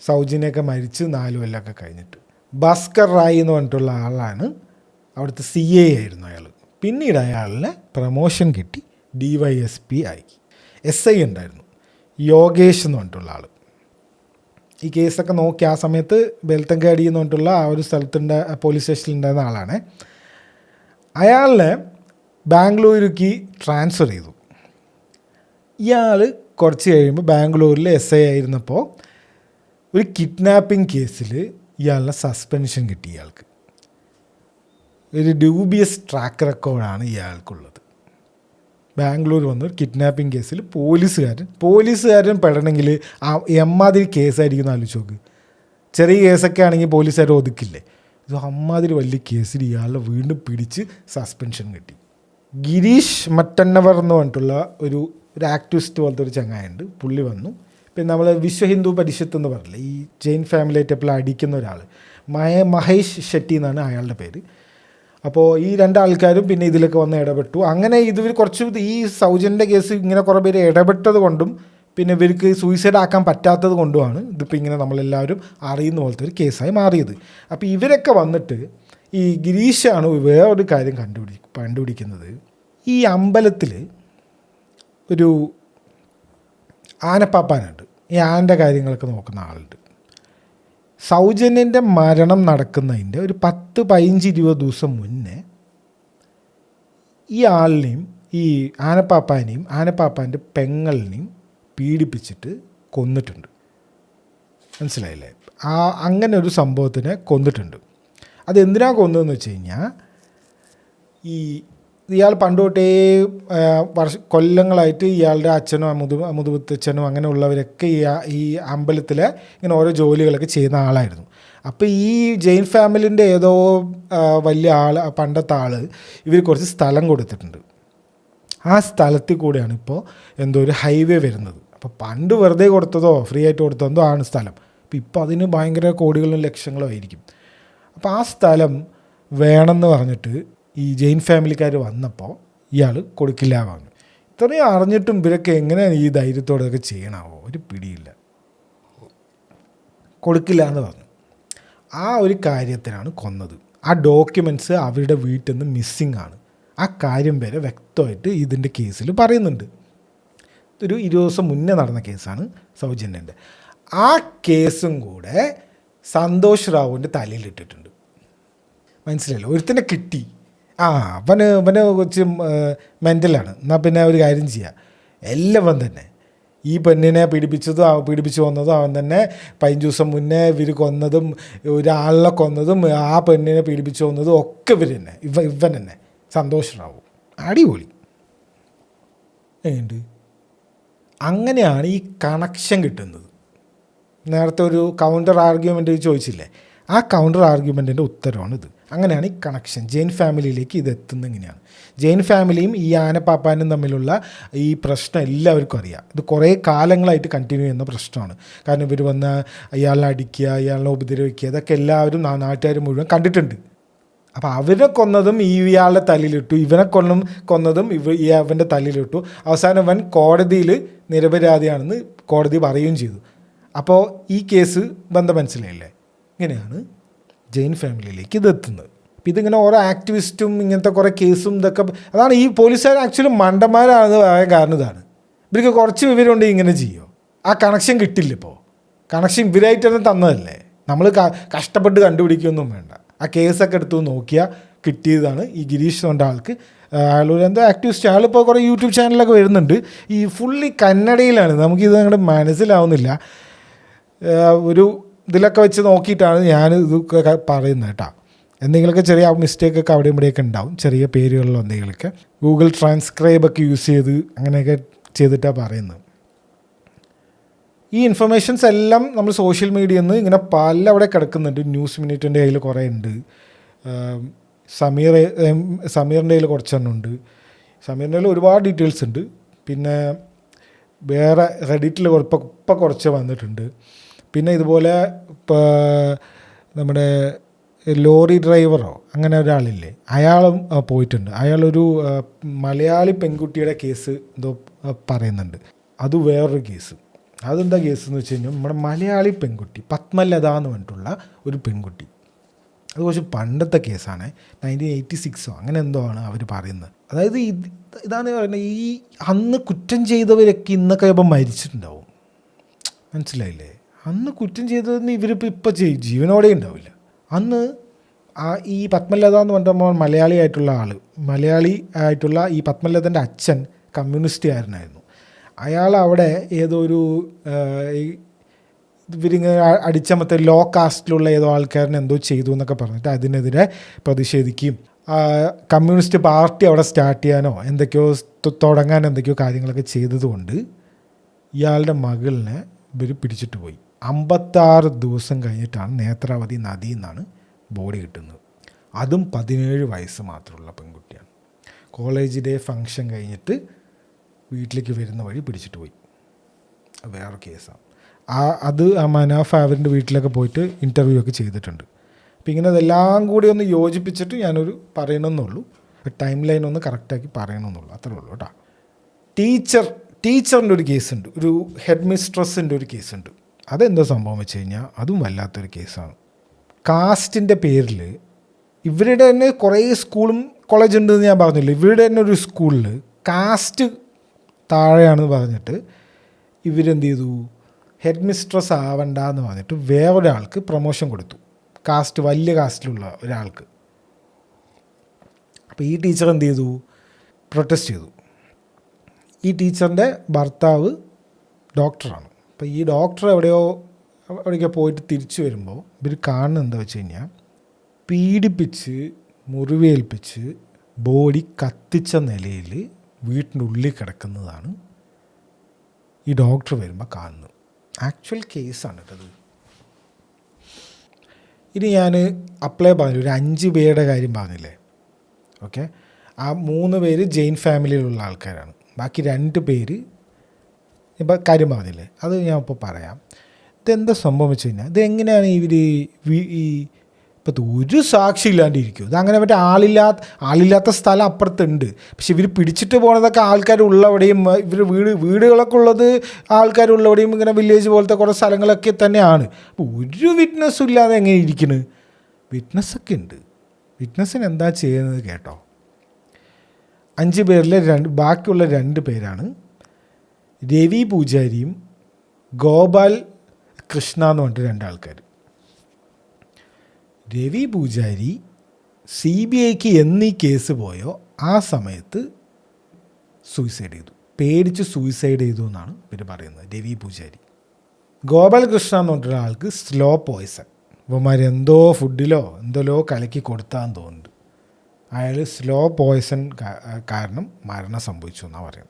സൗജന്യൊക്കെ മരിച്ച് 4 കൊല്ലമൊക്കെ കഴിഞ്ഞിട്ട്. ഭാസ്കർ റായ് എന്ന് പറഞ്ഞിട്ടുള്ള ആളാണ് അവിടുത്തെ CI ആയിരുന്നു അയാൾ. പിന്നീട് അയാളിനെ പ്രമോഷൻ കിട്ടി, DYSP ആയി. SI ഉണ്ടായിരുന്നു, യോഗേഷ് എന്ന് പറഞ്ഞിട്ടുള്ള ആൾ. ഈ കേസൊക്കെ നോക്കി ആ സമയത്ത് ബെൽത്തങ്കാടി എന്ന് പറഞ്ഞിട്ടുള്ള ആ ഒരു സ്ഥലത്തുണ്ട്, പോലീസ് സ്റ്റേഷനിൽ ഉണ്ടായിരുന്ന ആളാണ്. അയാളിനെ ബാംഗ്ലൂരിലേക്ക് ട്രാൻസ്ഫർ ചെയ്തു. ഇയാൾ കുറച്ച് കഴിയുമ്പോൾ ബാംഗ്ലൂരിൽ SI ആയിരുന്നപ്പോൾ ഒരു കിഡ്നാപ്പിംഗ് കേസിൽ ഇയാളുടെ സസ്പെൻഷൻ കിട്ടി. ഇയാൾക്ക് ഒരു ഡ്യൂബിയസ് ട്രാക്ക് റെക്കോർഡാണ് ഇയാൾക്കുള്ളത്. ബാംഗ്ലൂർ വന്നൊരു കിഡ്നാപ്പിംഗ് കേസിൽ പോലീസുകാരൻ പെടണമെങ്കിൽ എമ്മാതിരി കേസായിരിക്കും എന്ന് ആലോചിച്ച് നോക്ക്. ചെറിയ കേസൊക്കെ ആണെങ്കിൽ പോലീസുകാർ ഒതുക്കില്ലേ? ഇത് അമ്മാതിരി വലിയ കേസിൽ ഇയാളെ വീണ്ടും പിടിച്ച് സസ്പെൻഷൻ കിട്ടി. ഗിരീഷ് മട്ടന്നവർ എന്ന് പറഞ്ഞിട്ടുള്ള ഒരു ആക്ടിവിസ്റ്റ് പോലത്തെ ഒരു ചങ്ങായുണ്ട്, പുള്ളി വന്നു. പിന്നെ നമ്മൾ വിശ്വ ഹിന്ദു പരിഷത്ത് എന്ന് പറഞ്ഞില്ലേ, ഈ ജെയിൻ ഫാമിലിയായിട്ട് എപ്പോഴും അടിക്കുന്ന ഒരാൾ, മഹേഷ് ഷെട്ടി എന്നാണ് അയാളുടെ പേര്. അപ്പോൾ ഈ 2 ആൾക്കാരും പിന്നെ ഇതിലൊക്കെ വന്ന് ഇടപെട്ടു. അങ്ങനെ കുറച്ച് ഈ സൗജന്യ കേസ് ഇങ്ങനെ കുറേ പേര് ഇടപെട്ടത് കൊണ്ടും പിന്നെ ഇവർക്ക് സൂയിസൈഡ് ആക്കാൻ പറ്റാത്തത് കൊണ്ടുമാണ് ഇതിപ്പോൾ ഇങ്ങനെ നമ്മളെല്ലാവരും അറിയുന്ന പോലത്തെ ഒരു കേസായി മാറിയത്. അപ്പോൾ ഇവരൊക്കെ വന്നിട്ട് ഈ ഗിരീഷാണ് വേറൊരു കാര്യം കണ്ടുപിടിക്കുന്നത്. ഈ അമ്പലത്തിൽ ഒരു ആനപ്പാപ്പാനുണ്ട്, ഈ ആനൻ്റെ കാര്യങ്ങളൊക്കെ നോക്കുന്ന ആളുണ്ട്. സൗജന്യൻ്റെ മരണം നടക്കുന്നതിൻ്റെ ഒരു 10-15-20 ദിവസം മുന്നേ ഈ ആളിനെയും ഈ ആനപ്പാപ്പാനെയും ആനപ്പാപ്പാൻ്റെ പെങ്ങളിനെയും പീഡിപ്പിച്ചിട്ട് കൊന്നിട്ടുണ്ട്. മനസ്സിലായില്ലേ? അങ്ങനെ ഒരു സംഭവത്തിനെ കൊന്നിട്ടുണ്ട്. അതെന്തിനാണ് കൊന്നതെന്ന് വെച്ച് കഴിഞ്ഞാൽ ഇയാൾ പണ്ട് തൊട്ടേ കൊല്ലങ്ങളായിട്ട് ഇയാളുടെ അച്ഛനും മുതുമുത്തച്ഛനും അങ്ങനെയുള്ളവരൊക്കെ ഈ അമ്പലത്തിൽ ഇങ്ങനെ ഓരോ ജോലികളൊക്കെ ചെയ്യുന്ന ആളായിരുന്നു. അപ്പോൾ ഈ ജെയിൻ ഫാമിലിൻ്റെ ഏതോ വലിയ ആൾ, പണ്ടത്തെ ആൾ ഇവർ കുറച്ച് സ്ഥലം കൊടുത്തിട്ടുണ്ട്. ആ സ്ഥലത്തിൽ കൂടെയാണ് ഇപ്പോൾ എന്തോ ഒരു ഹൈവേ വരുന്നത്. അപ്പോൾ പണ്ട് വെറുതെ കൊടുത്തതോ ഫ്രീ ആയിട്ട് കൊടുത്തതോ ആണ് സ്ഥലം. അപ്പോൾ ഇപ്പോൾ അതിന് ഭയങ്കര കോടികളും ലക്ഷങ്ങളും ആയിരിക്കും. അപ്പോൾ ആ സ്ഥലം വേണമെന്ന് പറഞ്ഞിട്ട് ഈ ജെയിൻ ഫാമിലിക്കാർ വന്നപ്പോൾ ഇയാൾ കൊടുക്കില്ല പറഞ്ഞു. ഇത്രയും അറിഞ്ഞിട്ടും ഇവരൊക്കെ എങ്ങനെയാണ് ഈ ധൈര്യത്തോടെ ഇതൊക്കെ ചെയ്യണമോ, ഒരു പിടിയില്ല. കൊടുക്കില്ല എന്ന് പറഞ്ഞു. ആ ഒരു കാര്യത്തിനാണ് കൊന്നത്. ആ ഡോക്യുമെൻറ്റ്സ് അവരുടെ വീട്ടിൽ നിന്ന് മിസ്സിങ് ആണ്. ആ കാര്യം വരെ വ്യക്തമായിട്ട് ഇതിൻ്റെ കേസിൽ പറയുന്നുണ്ട്. ഒരു 20 ദിവസം മുന്നേ നടന്ന കേസാണ് സൗജന്യൻ്റെ. ആ കേസും കൂടെ സന്തോഷ് റാവുവിൻ്റെ തലയിലിട്ടിട്ടുണ്ട്. മനസ്സിലായല്ലോ? ഒരുത്തനെ കിട്ടി. അവന് കുറച്ച് മെൻ്റലാണ്. എന്നാൽ പിന്നെ ഒരു കാര്യം ചെയ്യാം, എല്ലാവൻ തന്നെ ഈ പെണ്ണിനെ പീഡിപ്പിച്ചു വന്നതും അവൻ തന്നെ 15 ദിവസം മുന്നേ ഇവർ കൊന്നതും ഒരാളെ കൊന്നതും ആ പെണ്ണിനെ പീഡിപ്പിച്ചു വന്നതും ഒക്കെ ഇവർ തന്നെ, ഇവൻ തന്നെ സന്തോഷ് റാവു. അടിപൊളി. ഏണ്ട് അങ്ങനെയാണ് ഈ കണക്ഷൻ കിട്ടുന്നത്. നേരത്തെ ഒരു കൗണ്ടർ ആർഗ്യുമെൻ്റ് ചോദിച്ചില്ലേ, ആ കൗണ്ടർ ആർഗ്യുമെൻറ്റിൻ്റെ ഉത്തരവാണിത്. അങ്ങനെയാണ് ഈ കണക്ഷൻ ജെയിൻ ഫാമിലിയിലേക്ക് ഇത് എത്തുന്നത്. ഇങ്ങനെയാണ് ജെയിൻ ഫാമിലിയും ഈ ആനപ്പാപ്പാനും തമ്മിലുള്ള ഈ പ്രശ്നം എല്ലാവർക്കും അറിയാം. ഇത് കുറേ കാലങ്ങളായിട്ട് കണ്ടിന്യൂ ചെയ്യുന്ന പ്രശ്നമാണ്. കാരണം ഇവർ വന്ന് ഇയാളെ അടിക്കുക, ഇയാളെ ഉപദ്രവിക്കുക, ഇതൊക്കെ എല്ലാവരും നാട്ടുകാർ മുഴുവൻ കണ്ടിട്ടുണ്ട്. അപ്പോൾ അവരെ കൊന്നതും ഇയാളുടെ തലയിലിട്ടു, ഇവനെ കൊന്നതും അവൻ്റെ തലയിലിട്ടു. അവസാനം അവൻ കോടതിയിൽ നിരപരാധിയാണെന്ന് കോടതി പറയുകയും ചെയ്തു. അപ്പോൾ ഈ കേസ് ബന്ധം മനസ്സിലായില്ലേ? ഇങ്ങനെയാണ് ജെയിൻ ഫാമിലിയിലേക്ക് ഇതെത്തുന്നത്. അപ്പം ഇതിങ്ങനെ ഓരോ ആക്ടിവിസ്റ്റും ഇങ്ങനത്തെ കുറേ കേസും ഇതൊക്കെ, അതാണ് ഈ പോലീസുകാർ ആക്ച്വലി മണ്ടന്മാരാണെന്ന് പറയാൻ കാരണം ഇതാണ്. ഇവർക്ക് കുറച്ച് വിവരമുണ്ട് ഇങ്ങനെ ചെയ്യുമോ. ആ കണക്ഷൻ കിട്ടില്ല. ഇപ്പോൾ കണക്ഷൻ ഇവരായിട്ട് തന്നെ തന്നതല്ലേ, നമ്മൾ കഷ്ടപ്പെട്ട് കണ്ടുപിടിക്കുകയൊന്നും വേണ്ട. ആ കേസൊക്കെ എടുത്തു നോക്കിയാൽ കിട്ടിയതാണ്. ഈ ഗിരീഷ് എന്ന ആൾക്ക്, അയാളൊരു എന്തോ ആക്ടിവിസ്റ്റ്, അയാളിപ്പോൾ കുറേ യൂട്യൂബ് ചാനലൊക്കെ വരുന്നുണ്ട്. ഈ ഫുള്ളി കന്നഡയിലാണ്, നമുക്കിത് അങ്ങോട്ട് മനസ്സിലാവുന്നില്ല. ഒരു ഇതിലൊക്കെ വെച്ച് നോക്കിയിട്ടാണ് ഞാൻ ഇതൊക്കെ പറയുന്നത് കേട്ടോ. എന്തെങ്കിലുമൊക്കെ ചെറിയ മിസ്റ്റേക്കൊക്കെ അവിടെ ഇവിടെയൊക്കെ ഉണ്ടാവും, ചെറിയ പേരുകളിലോ എന്തെങ്കിലുമൊക്കെ. ഗൂഗിൾ ട്രാൻസ്ക്രൈബൊക്കെ യൂസ് ചെയ്ത് അങ്ങനെയൊക്കെ ചെയ്തിട്ടാണ് പറയുന്നത്. ഈ ഇൻഫർമേഷൻസ് എല്ലാം നമ്മൾ സോഷ്യൽ മീഡിയയിൽ നിന്ന് ഇങ്ങനെ പല അവിടെ കിടക്കുന്നുണ്ട്. ന്യൂസ് മിനിറ്റിൻ്റെ കയ്യിൽ കുറേ ഉണ്ട്, സമീറിൻ്റെ കയ്യിൽ കുറച്ചെണ്ണം ഉണ്ട്. സമീറിൻ്റെ കയ്യിൽ ഒരുപാട് ഡീറ്റെയിൽസ് ഉണ്ട്. പിന്നെ വേറെ റെഡിറ്റിൽ ഇപ്പം കുറച്ച് വന്നിട്ടുണ്ട്. പിന്നെ ഇതുപോലെ ഇപ്പോൾ നമ്മുടെ ലോറി ഡ്രൈവറോ അങ്ങനെ ഒരാളില്ലേ, അയാളും പോയിട്ടുണ്ട്. അയാളൊരു മലയാളി പെൺകുട്ടിയുടെ കേസ് എന്തോ പറയുന്നുണ്ട്. അത് വേറൊരു കേസ്. അതെന്താ കേസ് എന്ന് വെച്ച് കഴിഞ്ഞാൽ, നമ്മുടെ മലയാളി പെൺകുട്ടി പത്മലത എന്ന് പറഞ്ഞിട്ടുള്ള ഒരു പെൺകുട്ടി, അത് കുറച്ച് പണ്ടത്തെ കേസാണ്. 1986 അങ്ങനെ എന്തോ ആണ് അവർ പറയുന്നത്. അതായത് ഇതാണ് പറയുന്നത്, ഈ അന്ന് കുറ്റം ചെയ്തവരൊക്കെ ഇന്നൊക്കെ ഇപ്പം മരിച്ചിട്ടുണ്ടാവും. മനസ്സിലായില്ലേ? അന്ന് കുറ്റം ചെയ്തതെന്ന് ഇവരിപ്പോൾ ഇപ്പോൾ ജീവനോടെ ഉണ്ടാവില്ല. അന്ന് ഈ പത്മലത എന്ന് പറഞ്ഞിട്ട് മലയാളി ആയിട്ടുള്ള ഈ പത്മലതൻ്റെ അച്ഛൻ കമ്മ്യൂണിസ്റ്റുകാരനായിരുന്നു. അയാൾ അവിടെ ഏതോ ഒരു ഇവരിങ്ങനെ അടിച്ചമത്തെ ലോ കാസ്റ്റിലുള്ള ഏതോ ആൾക്കാരനെ എന്തോ ചെയ്തു എന്നൊക്കെ പറഞ്ഞിട്ട് അതിനെതിരെ പ്രതിഷേധിക്കുകയും കമ്മ്യൂണിസ്റ്റ് പാർട്ടി അവിടെ സ്റ്റാർട്ട് ചെയ്യാനോ എന്തൊക്കെയോ തുടങ്ങാൻ എന്തൊക്കെയോ കാര്യങ്ങളൊക്കെ ചെയ്തതുകൊണ്ട് ഇയാളുടെ മകളിനെ ഇവർ പിടിച്ചിട്ട് പോയി. 56 ദിവസം കഴിഞ്ഞിട്ടാണ് നേത്രാവതി നദിയിൽ നിന്നാണ് ബോഡി കിട്ടുന്നത്. അതും 17 വയസ്സ് മാത്രമുള്ള പെൺകുട്ടിയാണ്. കോളേജ് ഡേ ഫങ്ഷൻ കഴിഞ്ഞിട്ട് വീട്ടിലേക്ക് വരുന്ന വഴി പിടിച്ചിട്ട് പോയി. വേറെ കേസാണ്. അത് മനാഫ് അവരുടെ വീട്ടിലൊക്കെ പോയിട്ട് ഇൻ്റർവ്യൂ ഒക്കെ ചെയ്തിട്ടുണ്ട്. അപ്പം ഇങ്ങനെ അതെല്ലാം കൂടി ഒന്ന് യോജിപ്പിച്ചിട്ട് ഞാനൊരു പറയണമെന്നുള്ളൂ, ടൈം ലൈൻ ഒന്ന് കറക്റ്റാക്കി പറയണമെന്നുള്ളൂ, അത്രേ ഉള്ളൂ കേട്ടോ. ടീച്ചറിൻ്റെ ഒരു കേസുണ്ട്, ഒരു ഹെഡ് മിസ്ട്രസ്സിൻ്റെ ഒരു കേസുണ്ട്. അതെന്തോ സംഭവം വെച്ച് കഴിഞ്ഞാൽ അതും വല്ലാത്തൊരു കേസാണ്. കാസ്റ്റിൻ്റെ പേരിൽ ഇവരുടെ തന്നെ കുറേ സ്കൂളും കോളേജും ഉണ്ടെന്ന് ഞാൻ പറഞ്ഞില്ല. ഇവരുടെ തന്നെ ഒരു സ്കൂളിൽ കാസ്റ്റ് താഴെയാണെന്ന് പറഞ്ഞിട്ട് ഇവരെന്ത് ചെയ്തു, ഹെഡ് മിസ്ട്രസ് ആവണ്ട എന്ന് പറഞ്ഞിട്ട് വേറൊരാൾക്ക് പ്രൊമോഷൻ കൊടുത്തു, വലിയ കാസ്റ്റിലുള്ള ഒരാൾക്ക്. അപ്പോൾ ഈ ടീച്ചർ എന്ത് ചെയ്തു, പ്രൊട്ടസ്റ്റ് ചെയ്തു. ഈ ടീച്ചറിൻ്റെ ഭർത്താവ് ഡോക്ടറാണ്. അപ്പോൾ ഈ ഡോക്ടർ എവിടേക്കോ പോയിട്ട് തിരിച്ചു വരുമ്പോൾ ഇവർ കാണുന്നത് എന്താ വെച്ച് കഴിഞ്ഞാൽ, പീഡിപ്പിച്ച് മുറിവേൽപ്പിച്ച് ബോഡി കത്തിച്ച നിലയിൽ വീട്ടിൻ്റെ ഉള്ളിൽ കിടക്കുന്നതാണ് ഈ ഡോക്ടർ വരുമ്പോൾ കാണുന്നത്. ആക്ച്വൽ കേസാണ് കേട്ടത്. ഇനി ഞാൻ പറഞ്ഞു, ഒരു 5 പേരുടെ കാര്യം പറഞ്ഞില്ലേ, ഓക്കെ. ആ 3 പേര് ജെയിൻ ഫാമിലിയിലുള്ള ആൾക്കാരാണ്. ബാക്കി 2 പേര് ഇപ്പം കാര്യം പറഞ്ഞില്ലേ, അത് ഞാൻ ഇപ്പോൾ പറയാം. ഇതെന്താ സംഭവം വെച്ച് കഴിഞ്ഞാൽ, ഇതെങ്ങനെയാണ് ഇവർ ഈ ഇപ്പം ഒരു സാക്ഷി ഇല്ലാണ്ടിരിക്കും. ഇത് അങ്ങനെ മറ്റേ ആളില്ലാത്ത സ്ഥലം അപ്പുറത്തുണ്ട്. പക്ഷെ ഇവർ പിടിച്ചിട്ട് പോണതൊക്കെ ആൾക്കാരുള്ളവിടെയും, ഇവർ വീടുകളൊക്കെ ഉള്ളത് ആൾക്കാരുള്ളവിടെയും ഇങ്ങനെ വില്ലേജ് പോലത്തെ കുറേ സ്ഥലങ്ങളൊക്കെ തന്നെയാണ്. അപ്പോൾ ഒരു വിറ്റ്നസ്സും ഇല്ലാതെ എങ്ങനെ ഇരിക്കുന്നു? വിറ്റ്നസ്സൊക്കെ ഉണ്ട്. വിറ്റ്നസ്സിന് എന്താ ചെയ്യുന്നത് കേട്ടോ. 5 പേരിലെ ബാക്കിയുള്ള 2 പേരാണ് രവി പൂജാരിയും ഗോപാൽ കൃഷ്ണ എന്ന് പറഞ്ഞിട്ട് 2 ആൾക്കാർ. രവി പൂജാരി CBIക്ക് എന്നീ കേസ് പോയോ ആ സമയത്ത് സൂയിസൈഡ് ചെയ്തു, പേടിച്ച് സൂയിസൈഡ് ചെയ്തു എന്നാണ് ഇവർ പറയുന്നത്. രവി പൂജാരി. ഗോപാൽ കൃഷ്ണ എന്ന് പറഞ്ഞിട്ടുള്ള ആൾക്ക് സ്ലോ പോയ്സൺ, ഇവന്മാരെന്തോ ഫുഡിലോ എന്തോ കലക്കി കൊടുത്താന്ന് തോന്നുന്നുണ്ട്. അയാൾ സ്ലോ പോയ്സൺ കാരണം മരണം സംഭവിച്ചു എന്നാണ് പറയുന്നത്.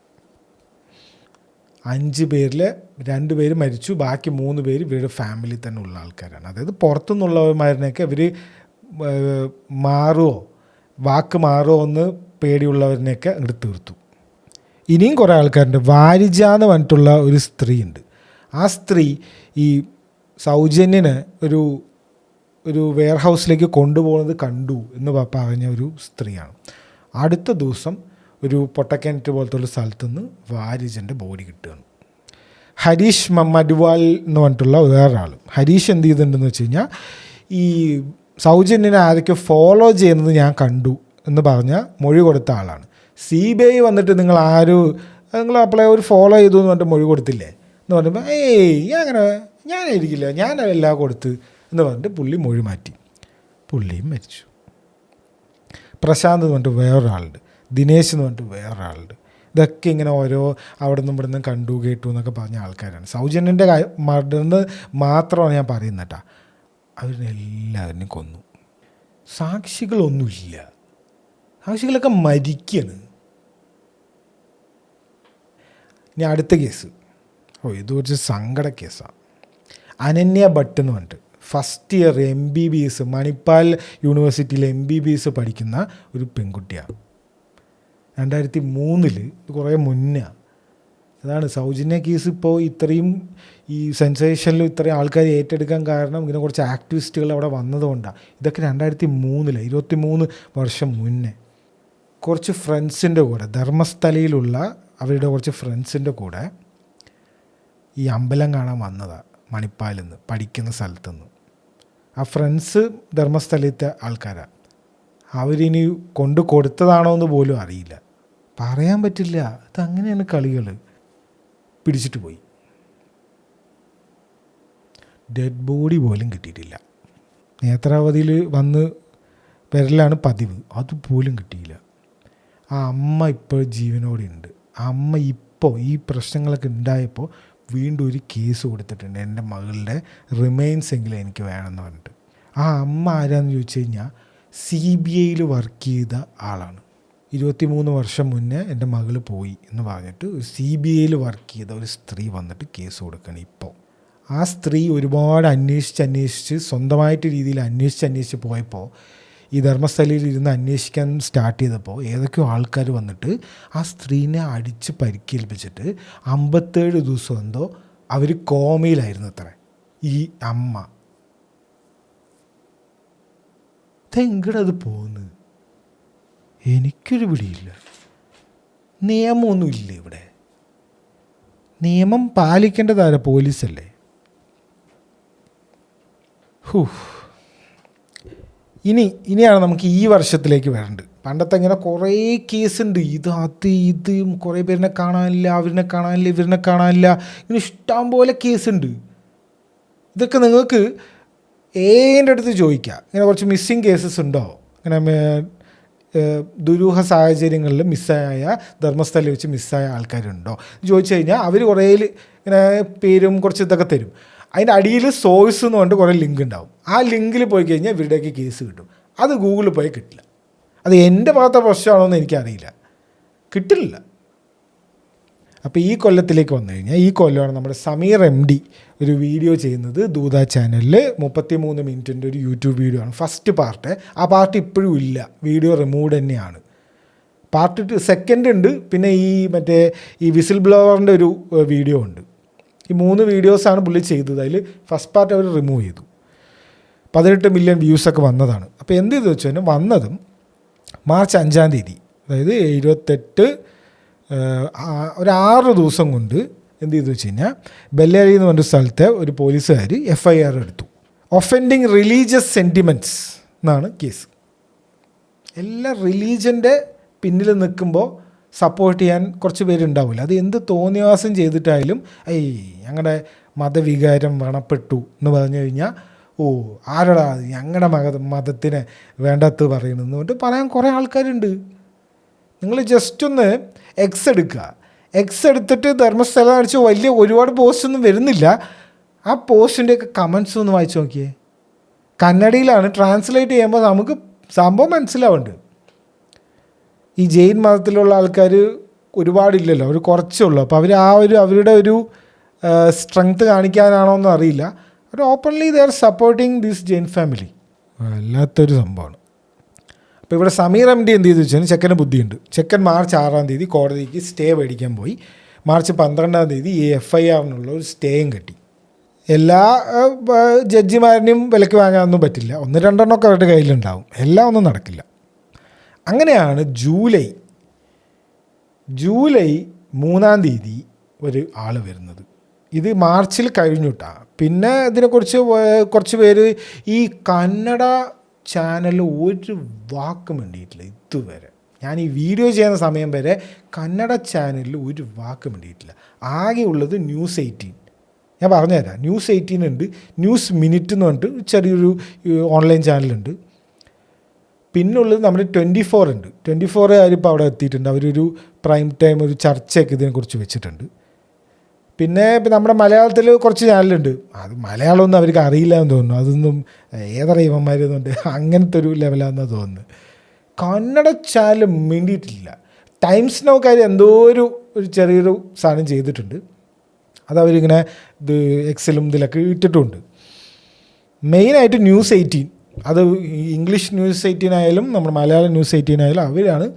5 പേരിൽ 2 പേര് മരിച്ചു, ബാക്കി 3 പേര് ഇവരുടെ ഫാമിലി തന്നെ ഉള്ള ആൾക്കാരാണ്. അതായത് പുറത്തുനിന്നുള്ളവന്മാരിനെയൊക്കെ ഇവർ വാക്ക് മാറുമോ എന്ന് പേടിയുള്ളവരിനെയൊക്കെ അങ്ങോട്ട് തീർത്തു. ഇനിയും കുറേ ആൾക്കാരുണ്ട്. വാരിജ എന്ന് പറഞ്ഞിട്ടുള്ള ഒരു സ്ത്രീ ഉണ്ട്. ആ സ്ത്രീ ഈ സൗജന്യന് ഒരു വെയർ ഹൗസിലേക്ക് കൊണ്ടുപോകുന്നത് കണ്ടു എന്ന് പറഞ്ഞ ഒരു സ്ത്രീയാണ്. അടുത്ത ദിവസം ഒരു പൊട്ടക്കിണറ്റ് പോലത്തെ ഒരു സ്ഥലത്തുനിന്ന് വാരിജൻ്റെ ബോഡി കിട്ടുകയാണ്. ഹരീഷ് മഡ്വാൾ എന്ന് പറഞ്ഞിട്ടുള്ള വേറൊരാൾ. ഹരീഷ് എന്ത് ചെയ്തിട്ടുണ്ടെന്ന് വെച്ച് കഴിഞ്ഞാൽ, ഈ സൗജന്യനെ ആരൊക്കെ ഫോളോ ചെയ്യുന്നത് ഞാൻ കണ്ടു എന്ന് പറഞ്ഞ മൊഴി കൊടുത്ത ആളാണ്. CBI വന്നിട്ട് നിങ്ങൾ അപ്പോളെ ഒരു ഫോളോ ചെയ്തു എന്ന് പറഞ്ഞിട്ട് മൊഴി കൊടുത്തില്ലേ എന്ന് പറയുമ്പോൾ, ഞാനായിരിക്കില്ല, ഞാനെല്ലാം കൊടുത്ത് എന്ന് പറഞ്ഞിട്ട് പുള്ളി മൊഴി മാറ്റി. പുള്ളിയും മരിച്ചു. പ്രശാന്ത് എന്ന് പറഞ്ഞിട്ട് വേറൊരാളുണ്ട്. ദിനേശ് എന്ന് പറഞ്ഞിട്ട് വേറൊരാളുണ്ട്. ഇതൊക്കെ ഇങ്ങനെ ഓരോ അവിടെ നിന്നും ഇവിടെ നിന്നും കണ്ടു കേട്ടു എന്നൊക്കെ പറഞ്ഞ ആൾക്കാരാണ്. സൗജന്യൻ്റെ മർഡറിന് മാത്രമാണ് ഞാൻ പറയുന്നത് കേട്ടോ. അവരെല്ലാവരെയും കൊന്നു. സാക്ഷികളൊന്നുമില്ല, സാക്ഷികളൊക്കെ മരിക്കുകയാണ്. ഇനി അടുത്ത കേസ്, ഇത് കുറച്ച് സങ്കട കേസാണ്. അനന്യ ഭട്ട് എന്ന് പറഞ്ഞിട്ട് ഫസ്റ്റ് ഇയർ MBBS മണിപ്പാൽ യൂണിവേഴ്സിറ്റിയിൽ MBBS പഠിക്കുന്ന ഒരു പെൺകുട്ടിയാണ്. 2003 ഇത് കുറേ മുന്നേ. അതാണ് സൗജന്യ കേസ് ഇപ്പോൾ ഇത്രയും ഈ സെൻസേഷനിലും ഇത്രയും ആൾക്കാർ ഏറ്റെടുക്കാൻ കാരണം ഇങ്ങനെ കുറച്ച് ആക്ടിവിസ്റ്റുകൾ അവിടെ വന്നതുകൊണ്ടാണ്. ഇതൊക്കെ 2003 23 വർഷം മുന്നേ. കുറച്ച് ഫ്രണ്ട്സിൻ്റെ കൂടെ ധർമ്മസ്ഥലയിലുള്ള അവരുടെ കുറച്ച് ഫ്രണ്ട്സിൻ്റെ കൂടെ ഈ അമ്പലം കാണാൻ വന്നതാണ് മണിപ്പാലിൽ നിന്ന്, പഠിക്കുന്ന സ്ഥലത്തുനിന്ന്. ആ ഫ്രണ്ട്സ് ധർമ്മസ്ഥലത്തെ ആൾക്കാരാണ്. അവരിനി കൊണ്ട് കൊടുത്തതാണോ എന്ന് പോലും അറിയില്ല, പറയാൻ പറ്റില്ല. അതങ്ങനെയാണ് കളികൾ. പിടിച്ചിട്ട് പോയി. ഡെഡ് ബോഡി പോലും കിട്ടിയിട്ടില്ല. നേത്രാവതിയിൽ വന്ന് വരലാണ് പതിവ്, അതുപോലും കിട്ടിയില്ല. ആ അമ്മ ഇപ്പോൾ ജീവനോടെ ഉണ്ട്. ആ അമ്മ ഇപ്പോൾ ഈ പ്രശ്നങ്ങളൊക്കെ ഉണ്ടായപ്പോൾ വീണ്ടും ഒരു കേസ് കൊടുത്തിട്ടുണ്ട്, എൻ്റെ മകളുടെ റിമൈൻസ് എങ്കിലും എനിക്ക് വേണമെന്ന് പറഞ്ഞിട്ട്. ആ അമ്മ ആരാന്ന് ചോദിച്ചു കഴിഞ്ഞാൽ CBIയിൽ വർക്ക് ചെയ്ത ആളാണ്. 23 വർഷം മുന്നേ എൻ്റെ മകൾ പോയി എന്ന് പറഞ്ഞിട്ട് CBIയിൽ വർക്ക് ചെയ്ത ഒരു സ്ത്രീ വന്നിട്ട് കേസ് കൊടുക്കണം ഇപ്പോൾ. ആ സ്ത്രീ ഒരുപാട് അന്വേഷിച്ച് സ്വന്തമായിട്ട് രീതിയിൽ അന്വേഷിച്ച് പോയപ്പോൾ, ഈ ധർമ്മസ്ഥലയിൽ ഇരുന്ന് അന്വേഷിക്കാൻ സ്റ്റാർട്ട് ചെയ്തപ്പോൾ ഏതൊക്കെയോ ആൾക്കാർ വന്നിട്ട് ആ സ്ത്രീനെ അടിച്ച് പരിക്കേൽപ്പിച്ചിട്ട് 57 ദിവസം എന്തോ അവർ കോമയിലായിരുന്നു അത്ര. ഈ അമ്മ ഇതെങ്ങടത് പോകുന്നത് എനിക്കൊരു പിടിയില്ല. നിയമമൊന്നുമില്ല ഇവിടെ. നിയമം പാലിക്കേണ്ടതാര പോലീസല്ലേ. ഇനിയാണ് നമുക്ക് ഈ വർഷത്തിലേക്ക് വരേണ്ടത്. പണ്ടത്തെ ഇങ്ങനെ കുറേ കേസുണ്ട്. ഇതും കുറേ പേരിനെ കാണാനില്ല, അവരിനെ കാണാനില്ല, ഇവരിനെ കാണാനില്ല, ഇങ്ങനെ ഇഷ്ടം പോലെ കേസുണ്ട്. ഇതൊക്കെ നിങ്ങൾക്ക് എൻ്റെ അടുത്ത് ചോദിക്കാം. ഇങ്ങനെ കുറച്ച് മിസ്സിങ് കേസസ് ഉണ്ടോ, ഇങ്ങനെ ദുരൂഹ സാഹചര്യങ്ങളിൽ മിസ്സായ ധർമ്മസ്ഥലയിൽ വെച്ച് മിസ്സായ ആൾക്കാരുണ്ടോ ചോദിച്ചു കഴിഞ്ഞാൽ അവർ കുറേ ഇങ്ങനെ പേരും കുറച്ച് ഇതൊക്കെ തരും. അതിൻ്റെ അടിയിൽ സോഴ്സ് എന്ന് പറഞ്ഞിട്ട് കുറേ ലിങ്ക് ഉണ്ടാവും. ആ ലിങ്കിൽ പോയി കഴിഞ്ഞാൽ ഇവരുടെയൊക്കെ കേസ് കിട്ടും. അത് ഗൂഗിളിൽ പോയി കിട്ടില്ല. അത് എൻ്റെ ഭാഗത്തെ പ്രശ്നമാണോ എന്ന് എനിക്കറിയില്ല, കിട്ടില്ല. അപ്പോൾ ഈ കൊല്ലത്തിലേക്ക് വന്നു കഴിഞ്ഞാൽ ഈ കൊല്ലമാണ് നമ്മുടെ സമീർ MD ഒരു വീഡിയോ ചെയ്യുന്നത് ദൂത ചാനലിൽ. 33 മിനിറ്റിൻ്റെ ഒരു യൂട്യൂബ് വീഡിയോ ആണ്. First part. ആ പാർട്ട് ഇപ്പോഴും ഇല്ല, വീഡിയോ റിമൂവ് തന്നെയാണ്. പാർട്ട് സെക്കൻഡ് ഉണ്ട്. പിന്നെ ഈ വിസിൽ ബ്ലോവറിൻ്റെ ഒരു വീഡിയോ ഉണ്ട്. ഈ 3 വീഡിയോസാണ് പുള്ളി ചെയ്തത്. അതിൽ ഫസ്റ്റ് പാർട്ട് അവർ റിമൂവ് ചെയ്തു. 18 മില്യൺ വ്യൂസൊക്കെ വന്നതാണ്. അപ്പോൾ എന്ത് ചെയ്തു വെച്ചാൽ വന്നതും മാർച്ച് 5-ാം തീയതി, അതായത് 28 ഒരു 6 ദിവസം കൊണ്ട് എന്ത് ചെയ്തു വെച്ച് കഴിഞ്ഞാൽ ബെല്ലാരി എന്ന് പറഞ്ഞ സ്ഥലത്തെ ഒരു പോലീസുകാർ FIR എടുത്തു. ഒഫൻഡിങ് റിലീജിയസ് സെൻറ്റിമെൻറ്റ്സ് എന്നാണ് കേസ്. എല്ലാ റിലീജൻ്റെ പിന്നിൽ നിൽക്കുമ്പോൾ സപ്പോർട്ട് ചെയ്യാൻ കുറച്ച് പേരുണ്ടാവില്ല. അത് എന്ത് തോന്നിയവാസം ചെയ്തിട്ടായാലും ഞങ്ങളുടെ മതവികാരം വ്രണപ്പെട്ടു എന്ന് പറഞ്ഞു കഴിഞ്ഞാൽ ആരടാ ഞങ്ങളുടെ മതത്തിനെ വേണ്ടാത്ത പറയണമെന്ന് പറഞ്ഞിട്ട് പറയാൻ കുറേ ആൾക്കാരുണ്ട്. നിങ്ങൾ ജസ്റ്റ് ഒന്ന് എക്സ് എടുക്കുക. എക്സ് എടുത്തിട്ട് ധർമ്മസ്ഥലം അടിച്ച് വലിയ ഒരുപാട് പോസ്റ്റൊന്നും വരുന്നില്ല. ആ പോസ്റ്റിൻ്റെയൊക്കെ കമൻസ് ഒന്ന് വായിച്ച് നോക്കിയേ. കന്നഡയിലാണ്, ട്രാൻസ്ലേറ്റ് ചെയ്യുമ്പോൾ നമുക്ക് സംഭവം മനസ്സിലാവുന്നുണ്ട്. ഈ ജെയിൻ മതത്തിലുള്ള ആൾക്കാർ ഒരുപാടില്ലല്ലോ, അവർ കുറച്ചേ ഉള്ളൂ. അപ്പോൾ അവർ അവരുടെ ഒരു സ്ട്രെങ്ത് കാണിക്കാനാണോ എന്ന് അറിയില്ല. അവർ openly they are supporting this Jain family. വല്ലാത്തൊരു സംഭവമാണ്. അപ്പോൾ ഇവിടെ സമീർ MD എന്ത് ചെയ്തു വെച്ചാൽ ചെക്കന് ബുദ്ധിയുണ്ട്. ചെക്കൻ മാർച്ച് 6-ാം തീയതി കോടതിക്ക് സ്റ്റേ മേടിക്കാൻ പോയി. മാർച്ച് 12-ാം തീയതി ഈ FIR-നുള്ള ഒരു സ്റ്റേയും കിട്ടി. എല്ലാ ജഡ്ജിമാരിനെയും വിലക്ക് വാങ്ങാനൊന്നും പറ്റില്ല. 1-2 അവരുടെ കയ്യിലുണ്ടാവും. എല്ലാം ഒന്നും നടക്കില്ല. അങ്ങനെയാണ് ജൂലൈ 3-ാം തീയതി ഒരു ആൾ വരുന്നത്. ഇത് മാർച്ചിൽ കഴിഞ്ഞിട്ടാ. പിന്നെ ഇതിനെക്കുറിച്ച് കുറച്ച് പേര് ഈ കന്നഡ ചാനലിൽ ഒരു വാക്കും വേണ്ടിയിട്ടില്ല ഇതുവരെ. ഞാൻ ഈ വീഡിയോ ചെയ്യുന്ന സമയം വരെ കന്നഡ ചാനലിൽ ഒരു വാക്കും വേണ്ടിയിട്ടില്ല. ആകെ ഉള്ളത് News 18. ഞാൻ പറഞ്ഞുതരാം. News 18 ഉണ്ട്, ന്യൂസ് മിനിറ്റ് എന്ന് പറഞ്ഞിട്ട് ചെറിയൊരു ഓൺലൈൻ ചാനലുണ്ട്. പിന്നുള്ളത് നമ്മുടെ 24 ഉണ്ട്. 24 ആരിപ്പോൾ അവിടെ എത്തിയിട്ടുണ്ട്. അവരൊരു പ്രൈം ടൈം ഒരു ചർച്ചയൊക്കെ ഇതിനെക്കുറിച്ച് വെച്ചിട്ടുണ്ട്. പിന്നെ നമ്മുടെ മലയാളത്തിൽ കുറച്ച് ചാനലുണ്ട്. അത് മലയാളമൊന്നും അവർക്ക് അറിയില്ല എന്ന് തോന്നുന്നു. അതൊന്നും ഏതറിയവന്മാരെന്നുണ്ട് അങ്ങനത്തെ ഒരു ലെവലാണെന്നാണ് തോന്നുന്നത്. കന്നഡ ചാനൽ മിണ്ടിയിട്ടില്ല. ടൈംസ് നൗക്കാർ എന്തോ ഒരു ചെറിയൊരു സാധനം ചെയ്തിട്ടുണ്ട്. അതവരിങ്ങനെ ഇത് എക്സലും ഇതിലൊക്കെ ഇട്ടിട്ടുണ്ട്. മെയിനായിട്ട് News 18, അത് ഇംഗ്ലീഷ് News 18 ആയാലും നമ്മുടെ മലയാളം News 18 ആയാലും അവരാണ്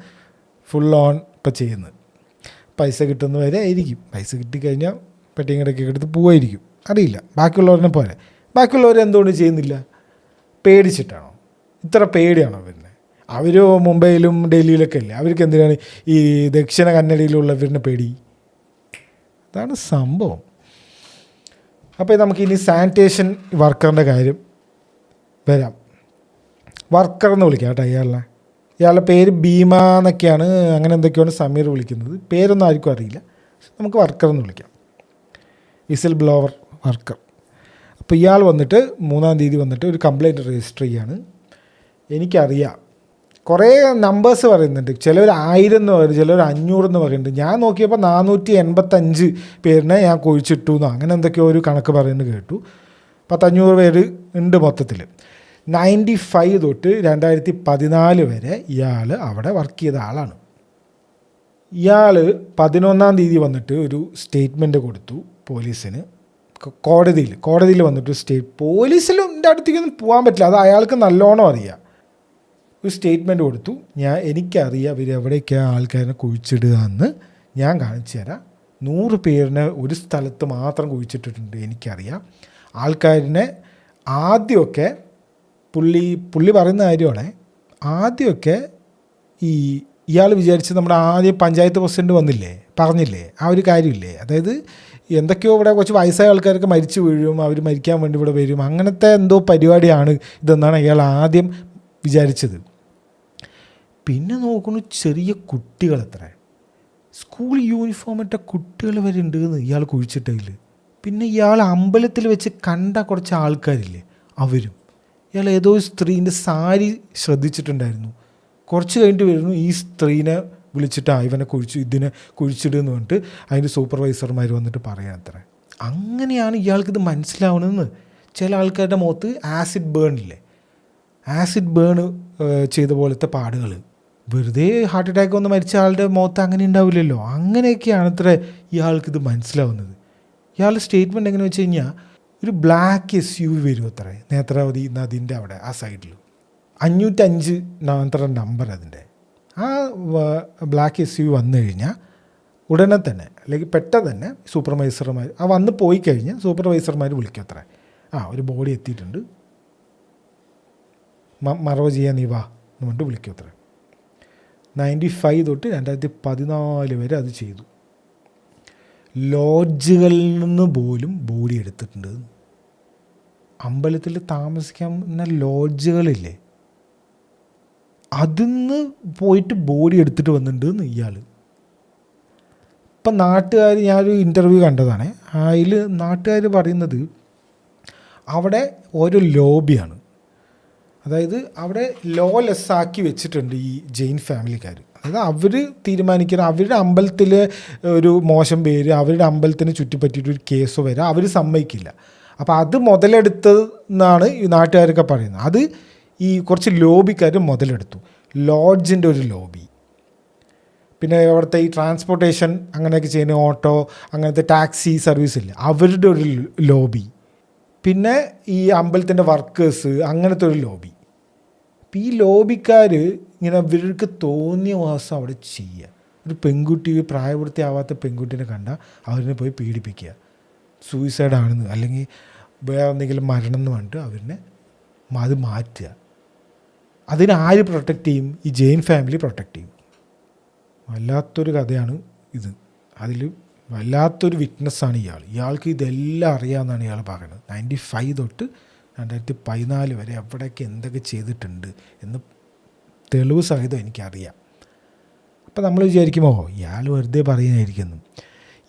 ഫുൾ ഓൺ ഇപ്പം ചെയ്യുന്നത്. പൈസ കിട്ടുന്നവരെ ആയിരിക്കും. പൈസ കിട്ടിക്കഴിഞ്ഞാൽ പെട്ടിയും കിടക്കൊക്കെ എടുത്ത് പോവായിരിക്കും. അറിയില്ല, ബാക്കിയുള്ളവരെ പോലെ. ബാക്കിയുള്ളവർ എന്തുകൊണ്ട് ചെയ്യുന്നില്ല? പേടിച്ചിട്ടാണോ? ഇത്ര പേടിയാണോ വരുന്നത്? അവർ മുംബൈയിലും ഡൽഹിയിലൊക്കെ അല്ലേ, അവർക്ക് എന്തിനാണ് ഈ ദക്ഷിണ കന്നഡയിലുള്ളവരിനെ പേടി? അതാണ് സംഭവം. അപ്പോൾ നമുക്കിനി സാനിറ്റേഷൻ വർക്കറിൻ്റെ കാര്യം വരാം. വർക്കർ എന്ന് വിളിക്കാം കേട്ടോ ഇയാളുടെ പേര് ഭീമ എന്നൊക്കെയാണ്, അങ്ങനെ എന്തൊക്കെയാണ് സമീർ വിളിക്കുന്നത്. പേരൊന്നും ആർക്കും അറിയില്ല, നമുക്ക് വർക്കർ എന്ന് വിളിക്കാം. Whistle blower worker. അപ്പോൾ ഇയാൾ വന്നിട്ട് 3-ാം തീയതി വന്നിട്ട് ഒരു കംപ്ലയിൻറ്റ് രജിസ്റ്റർ ചെയ്യാണ്. എനിക്കറിയാം കുറേ നമ്പേഴ്സ് പറയുന്നുണ്ട്. ചിലർ 1000 എന്ന് പറയുന്നത്, ചിലർ 500 എന്ന് പറയുന്നുണ്ട്. ഞാൻ നോക്കിയപ്പോൾ 485 പേരിനെ ഞാൻ കുഴിച്ചിട്ടു എന്നോ അങ്ങനെ എന്തൊക്കെയോ ഒരു കണക്ക് പറയുന്നത് കേട്ടു. 500 പേര് ഉണ്ട് മൊത്തത്തിൽ. 95 തൊട്ട് 2014 വരെ ഇയാൾ അവിടെ വർക്ക് ചെയ്ത ആളാണ്. ഇയാൾ 11-ാം തീയതി വന്നിട്ട് ഒരു സ്റ്റേറ്റ്മെൻറ്റ് കൊടുത്തു പോലീസിന്. കോടതിയിൽ വന്നിട്ട് പോലീസിൻ്റെ അടുത്തേക്കൊന്നും പോകാൻ പറ്റില്ല, അത് അയാൾക്ക് നല്ലോണം അറിയാം. ഒരു സ്റ്റേറ്റ്മെൻറ്റ് കൊടുത്തു. എനിക്കറിയാം ഇവർ എവിടേക്കാണ് ആൾക്കാരെ കുഴിച്ചിടുക എന്ന് ഞാൻ കാണിച്ചു തരാം. 100 പേരിനെ ഒരു സ്ഥലത്ത് മാത്രം കുഴിച്ചിട്ടിട്ടുണ്ട് എനിക്കറിയാം. ആൾക്കാരിനെ ആദ്യമൊക്കെ പുള്ളി പറയുന്ന കാര്യമാണ്, ആദ്യമൊക്കെ ഇയാൾ വിചാരിച്ച് നമ്മുടെ ആദ്യം പഞ്ചായത്ത് പ്രസിഡന്റ് വന്നില്ലേ, പറഞ്ഞില്ലേ ആ ഒരു കാര്യമില്ലേ, അതായത് എന്തൊക്കെയോ ഇവിടെ കുറച്ച് വയസ്സായ ആൾക്കാർക്ക് മരിച്ചു വീഴും, അവർ മരിക്കാൻ വേണ്ടി ഇവിടെ വരും, അങ്ങനത്തെ എന്തോ പരിപാടിയാണ് ഇതെന്നാണ് അയാൾ ആദ്യം വിചാരിച്ചത്. പിന്നെ നോക്കുന്നു ചെറിയ കുട്ടികൾ, എത്ര സ്കൂൾ യൂണിഫോം ഇട്ട കുട്ടികൾ വരെ ഉണ്ട് എന്ന് ഇയാൾ കുഴിച്ചിട്ടതിൽ. പിന്നെ ഇയാൾ അമ്പലത്തിൽ വെച്ച് കണ്ട കുറച്ച് ആൾക്കാരില്ലേ അവരും. ഇയാൾ ഏതോ സ്ത്രീൻ്റെ സാരി ശ്രദ്ധിച്ചിട്ടുണ്ടായിരുന്നു, കുറച്ച് കഴിഞ്ഞിട്ട് വരുന്നു, ഈ സ്ത്രീനെ വിളിച്ചിട്ട് ഇവനെ ഇതിനെ കുഴിച്ചിടുന്ന് പറഞ്ഞിട്ട് അതിൻ്റെ സൂപ്പർവൈസർമാർ വന്നിട്ട് പറയാൻ അത്ര. അങ്ങനെയാണ് ഇയാൾക്കിത് മനസ്സിലാവണമെന്ന്. ചില ആൾക്കാരുടെ മുഖത്ത് ആസിഡ് ബേണില്ലേ, ആസിഡ് ബേൺ ചെയ്ത പോലത്തെ പാടുകൾ. വെറുതെ ഹാർട്ട് അറ്റാക്ക് വന്ന് മരിച്ച ആളുടെ മുഖത്ത് അങ്ങനെ ഉണ്ടാവില്ലല്ലോ. അങ്ങനെയൊക്കെയാണ് അത്ര ഇയാൾക്കിത് മനസ്സിലാവുന്നത്. ഇയാളുടെ സ്റ്റേറ്റ്മെൻറ്റ് എങ്ങനെ വെച്ച് കഴിഞ്ഞാൽ, ഒരു ബ്ലാക്ക് SUV വരും അത്ര നേത്രാവതി നദീൻ്റെ അവിടെ ആ സൈഡിൽ, 505 അത്ര നമ്പർ അതിൻ്റെ. ആ ബ്ലാക്ക് SUV വന്നു കഴിഞ്ഞാൽ ഉടനെ തന്നെ അല്ലെങ്കിൽ പെട്ടെന്ന് തന്നെ സൂപ്പർവൈസർമാർ വന്ന് പോയി കഴിഞ്ഞാൽ സൂപ്പർവൈസർമാർ വിളിക്കും അത്ര, ഒരു ബോഡി എത്തിയിട്ടുണ്ട്, മറവ് ചെയ്യാൻ നീ വാ എന്ന് പറഞ്ഞിട്ട് വിളിക്കും അത്ര. 95 തൊട്ട് 2014 വരെ അത് ചെയ്തു. ലോഡ്ജുകളിൽ നിന്ന് പോലും ബോഡി എടുത്തിട്ടുണ്ട്. അമ്പലത്തിൽ താമസിക്കാൻ ലോഡ്ജുകളില്ലേ, അതിന്ന് പോയിട്ട് ബോഡി എടുത്തിട്ട് വന്നിട്ടുണ്ട് ഇയാൾ. ഇപ്പം നാട്ടുകാർ, ഞാനൊരു ഇൻ്റർവ്യൂ കണ്ടതാണ്, അതിൽ നാട്ടുകാർ പറയുന്നത് അവിടെ ഓരോ ലോബിയാണ്. അതായത് അവിടെ ലോലെസ്സാക്കി വെച്ചിട്ടുണ്ട് ഈ ജെയിൻ ഫാമിലിക്കാർ. അതായത് അവർ തീരുമാനിക്കുന്ന അവരുടെ അമ്പലത്തിലെ ഒരു മോശം പേര്, അവരുടെ അമ്പലത്തിനെ ചുറ്റിപ്പറ്റിയിട്ടൊരു കേസോ വരാം, അവർ സമ്മതിക്കില്ല. അപ്പോൾ അത് മുതലെടുത്തെന്നാണ് ഈ നാട്ടുകാരൊക്കെ പറയുന്നത്. അത് ഈ കുറച്ച് ലോബിക്കാർ മുതലെടുത്തു. ലോഡ്ജിൻ്റെ ഒരു ലോബി, പിന്നെ അവിടുത്തെ ഈ ട്രാൻസ്പോർട്ടേഷൻ അങ്ങനെയൊക്കെ ചെയ്യുന്ന ഓട്ടോ അങ്ങനത്തെ ടാക്സി സർവീസ് ഇല്ല, അവരുടെ ഒരു ലോബി, പിന്നെ ഈ അമ്പലത്തിൻ്റെ വർക്കേഴ്സ് അങ്ങനത്തെ ഒരു ലോബി. അപ്പം ഈ ലോബിക്കാർ ഇങ്ങനെ ഇവർക്ക് തോന്നിയ മാസം അവിടെ ചെയ്യുക. ഒരു പെൺകുട്ടി, പ്രായപൂർത്തിയാവാത്ത പെൺകുട്ടീനെ കണ്ടാൽ അവരിനെ പോയി പീഡിപ്പിക്കുക, സൂയിസൈഡാണെന്ന് അല്ലെങ്കിൽ വേറെ എന്തെങ്കിലും മരണം എന്ന് പറഞ്ഞിട്ട് അവരിനെ അത് മാറ്റുക. അതിന് ആര് പ്രൊട്ടക്റ്റ് ചെയ്യും? ഈ ജെയിൻ ഫാമിലി പ്രൊട്ടക്റ്റ് ചെയ്യും. വല്ലാത്തൊരു കഥയാണ് ഇത്. അതിൽ വല്ലാത്തൊരു വിറ്റ്നസ്സാണ് ഇയാൾക്ക് ഇതെല്ലാം അറിയാമെന്നാണ് ഇയാൾ പറയുന്നത്. 95 തൊട്ട് 2014 വരെ എവിടെയൊക്കെ എന്തൊക്കെ ചെയ്തിട്ടുണ്ട് എന്ന് തെളിവ് സഹിതം എനിക്കറിയാം. അപ്പോൾ നമ്മൾ വിചാരിക്കുമോ ഇയാൾ വെറുതെ പറയുന്നതായിരിക്കുന്നു.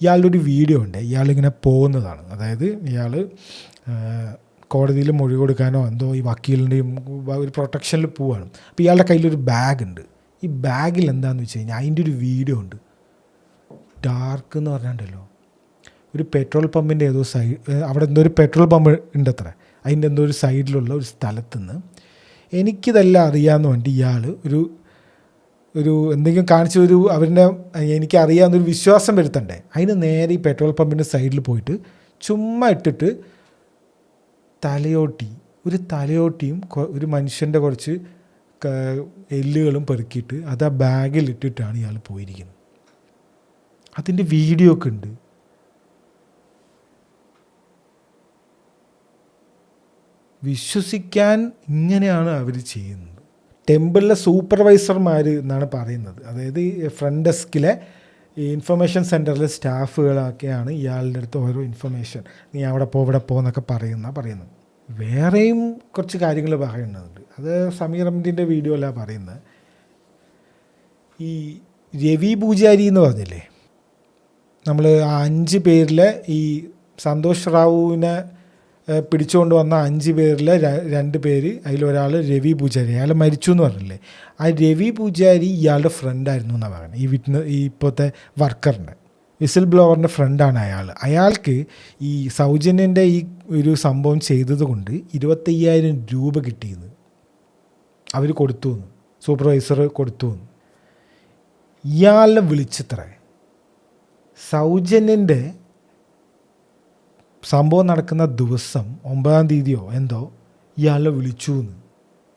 ഇയാളുടെ ഒരു വീഡിയോ ഉണ്ട്, ഇയാളിങ്ങനെ പോകുന്നതാണ്. അതായത് ഇയാൾ കോടതിയിൽ മൊഴി കൊടുക്കാനോ എന്തോ ഈ വക്കീലിൻ്റെയും ഒരു പ്രൊട്ടക്ഷനിൽ പോവുകയാണ്. അപ്പോൾ ഇയാളുടെ കയ്യിലൊരു ബാഗുണ്ട്. ഈ ബാഗിൽ എന്താണെന്ന് വെച്ച് കഴിഞ്ഞാൽ അതിൻ്റെ ഒരു വീഡിയോ ഉണ്ട്. ഡാർക്ക് എന്ന് പറഞ്ഞിട്ടുണ്ടല്ലോ, ഒരു പെട്രോൾ പമ്പിൻ്റെ ഏതോ അവിടെ എന്തോ ഒരു പെട്രോൾ പമ്പ് ഉണ്ട് അത്ര, അതിൻ്റെ എന്തോ ഒരു സൈഡിലുള്ള ഒരു സ്ഥലത്തുനിന്ന് എനിക്കിതെല്ലാം അറിയാമെന്ന് പറഞ്ഞിട്ട് ഇയാൾ ഒരു എന്തെങ്കിലും കാണിച്ച അവരുടെ എനിക്കറിയാവുന്നൊരു വിശ്വാസം വരുത്തണ്ടേ, അതിന് നേരെ ഈ പെട്രോൾ പമ്പിൻ്റെ സൈഡിൽ പോയിട്ട് ചുമ്മാ ഇട്ടിട്ട് തലയോട്ടിയും ഒരു മനുഷ്യൻ്റെ കുറച്ച് എല്ലുകളും പെറുക്കിയിട്ട് അത് ആ ബാഗിൽ ഇട്ടിട്ടാണ് ഇയാൾ പോയിരിക്കുന്നത്. അതിൻ്റെ വീഡിയോ ഒക്കെ ഉണ്ട്. വിശ്വസിക്കാൻ ഇങ്ങനെയാണ് അവർ ചെയ്യുന്നത്. ടെമ്പിളിലെ സൂപ്പർവൈസർമാർ എന്നാണ് പറയുന്നത്. അതായത് ഫ്രണ്ട് ഡെസ്കിലെ ഈ ഇൻഫർമേഷൻ സെൻറ്ററിലെ സ്റ്റാഫുകളൊക്കെയാണ് ഇയാളുടെ അടുത്ത് ഓരോ ഇൻഫർമേഷൻ, നീ അവിടെ ഇവിടെ എന്നൊക്കെ പറയുന്നത്. വേറെയും കുറച്ച് കാര്യങ്ങൾ പറയുന്നുണ്ട്. അത് സമീർ അഹമ്മദിൻ്റെ വീഡിയോ അല്ല പറയുന്നത്. ഈ രവി പൂജാരി എന്ന് പറഞ്ഞില്ലേ, നമ്മൾ ആ 5 പേരിലെ ഈ സന്തോഷ് റാവുവിനെ പിടിച്ചുകൊണ്ട് വന്ന 5 പേരിലെ 2 പേര്, അതിലൊരാൾ രവി പൂജാരി, അയാൾ മരിച്ചു എന്ന് പറഞ്ഞില്ലേ. ആ രവി പൂജാരി ഇയാളുടെ ഫ്രണ്ടായിരുന്നു എന്നാണ് പറയുന്നത്. ഈ ഇപ്പോഴത്തെ വർക്കറിൻ്റെ വിസിൽ ബ്ലോവറിൻ്റെ ഫ്രണ്ടാണ് അയാൾക്ക് ഈ സൗജന്യൻ്റെ ഈ ഒരു സംഭവം ചെയ്തത് കൊണ്ട് 25,000 രൂപ കിട്ടിയെന്ന് അവർ കൊടുത്തു എന്ന്, സൂപ്പർവൈസർ കൊടുത്തു എന്ന്. ഇയാളെ വിളിച്ചത്ര സൗജന്യൻ്റെ സംഭവം നടക്കുന്ന ദിവസം 9-ാം തീയതിയോ എന്തോ ഇയാളെ വിളിച്ചു എന്ന്.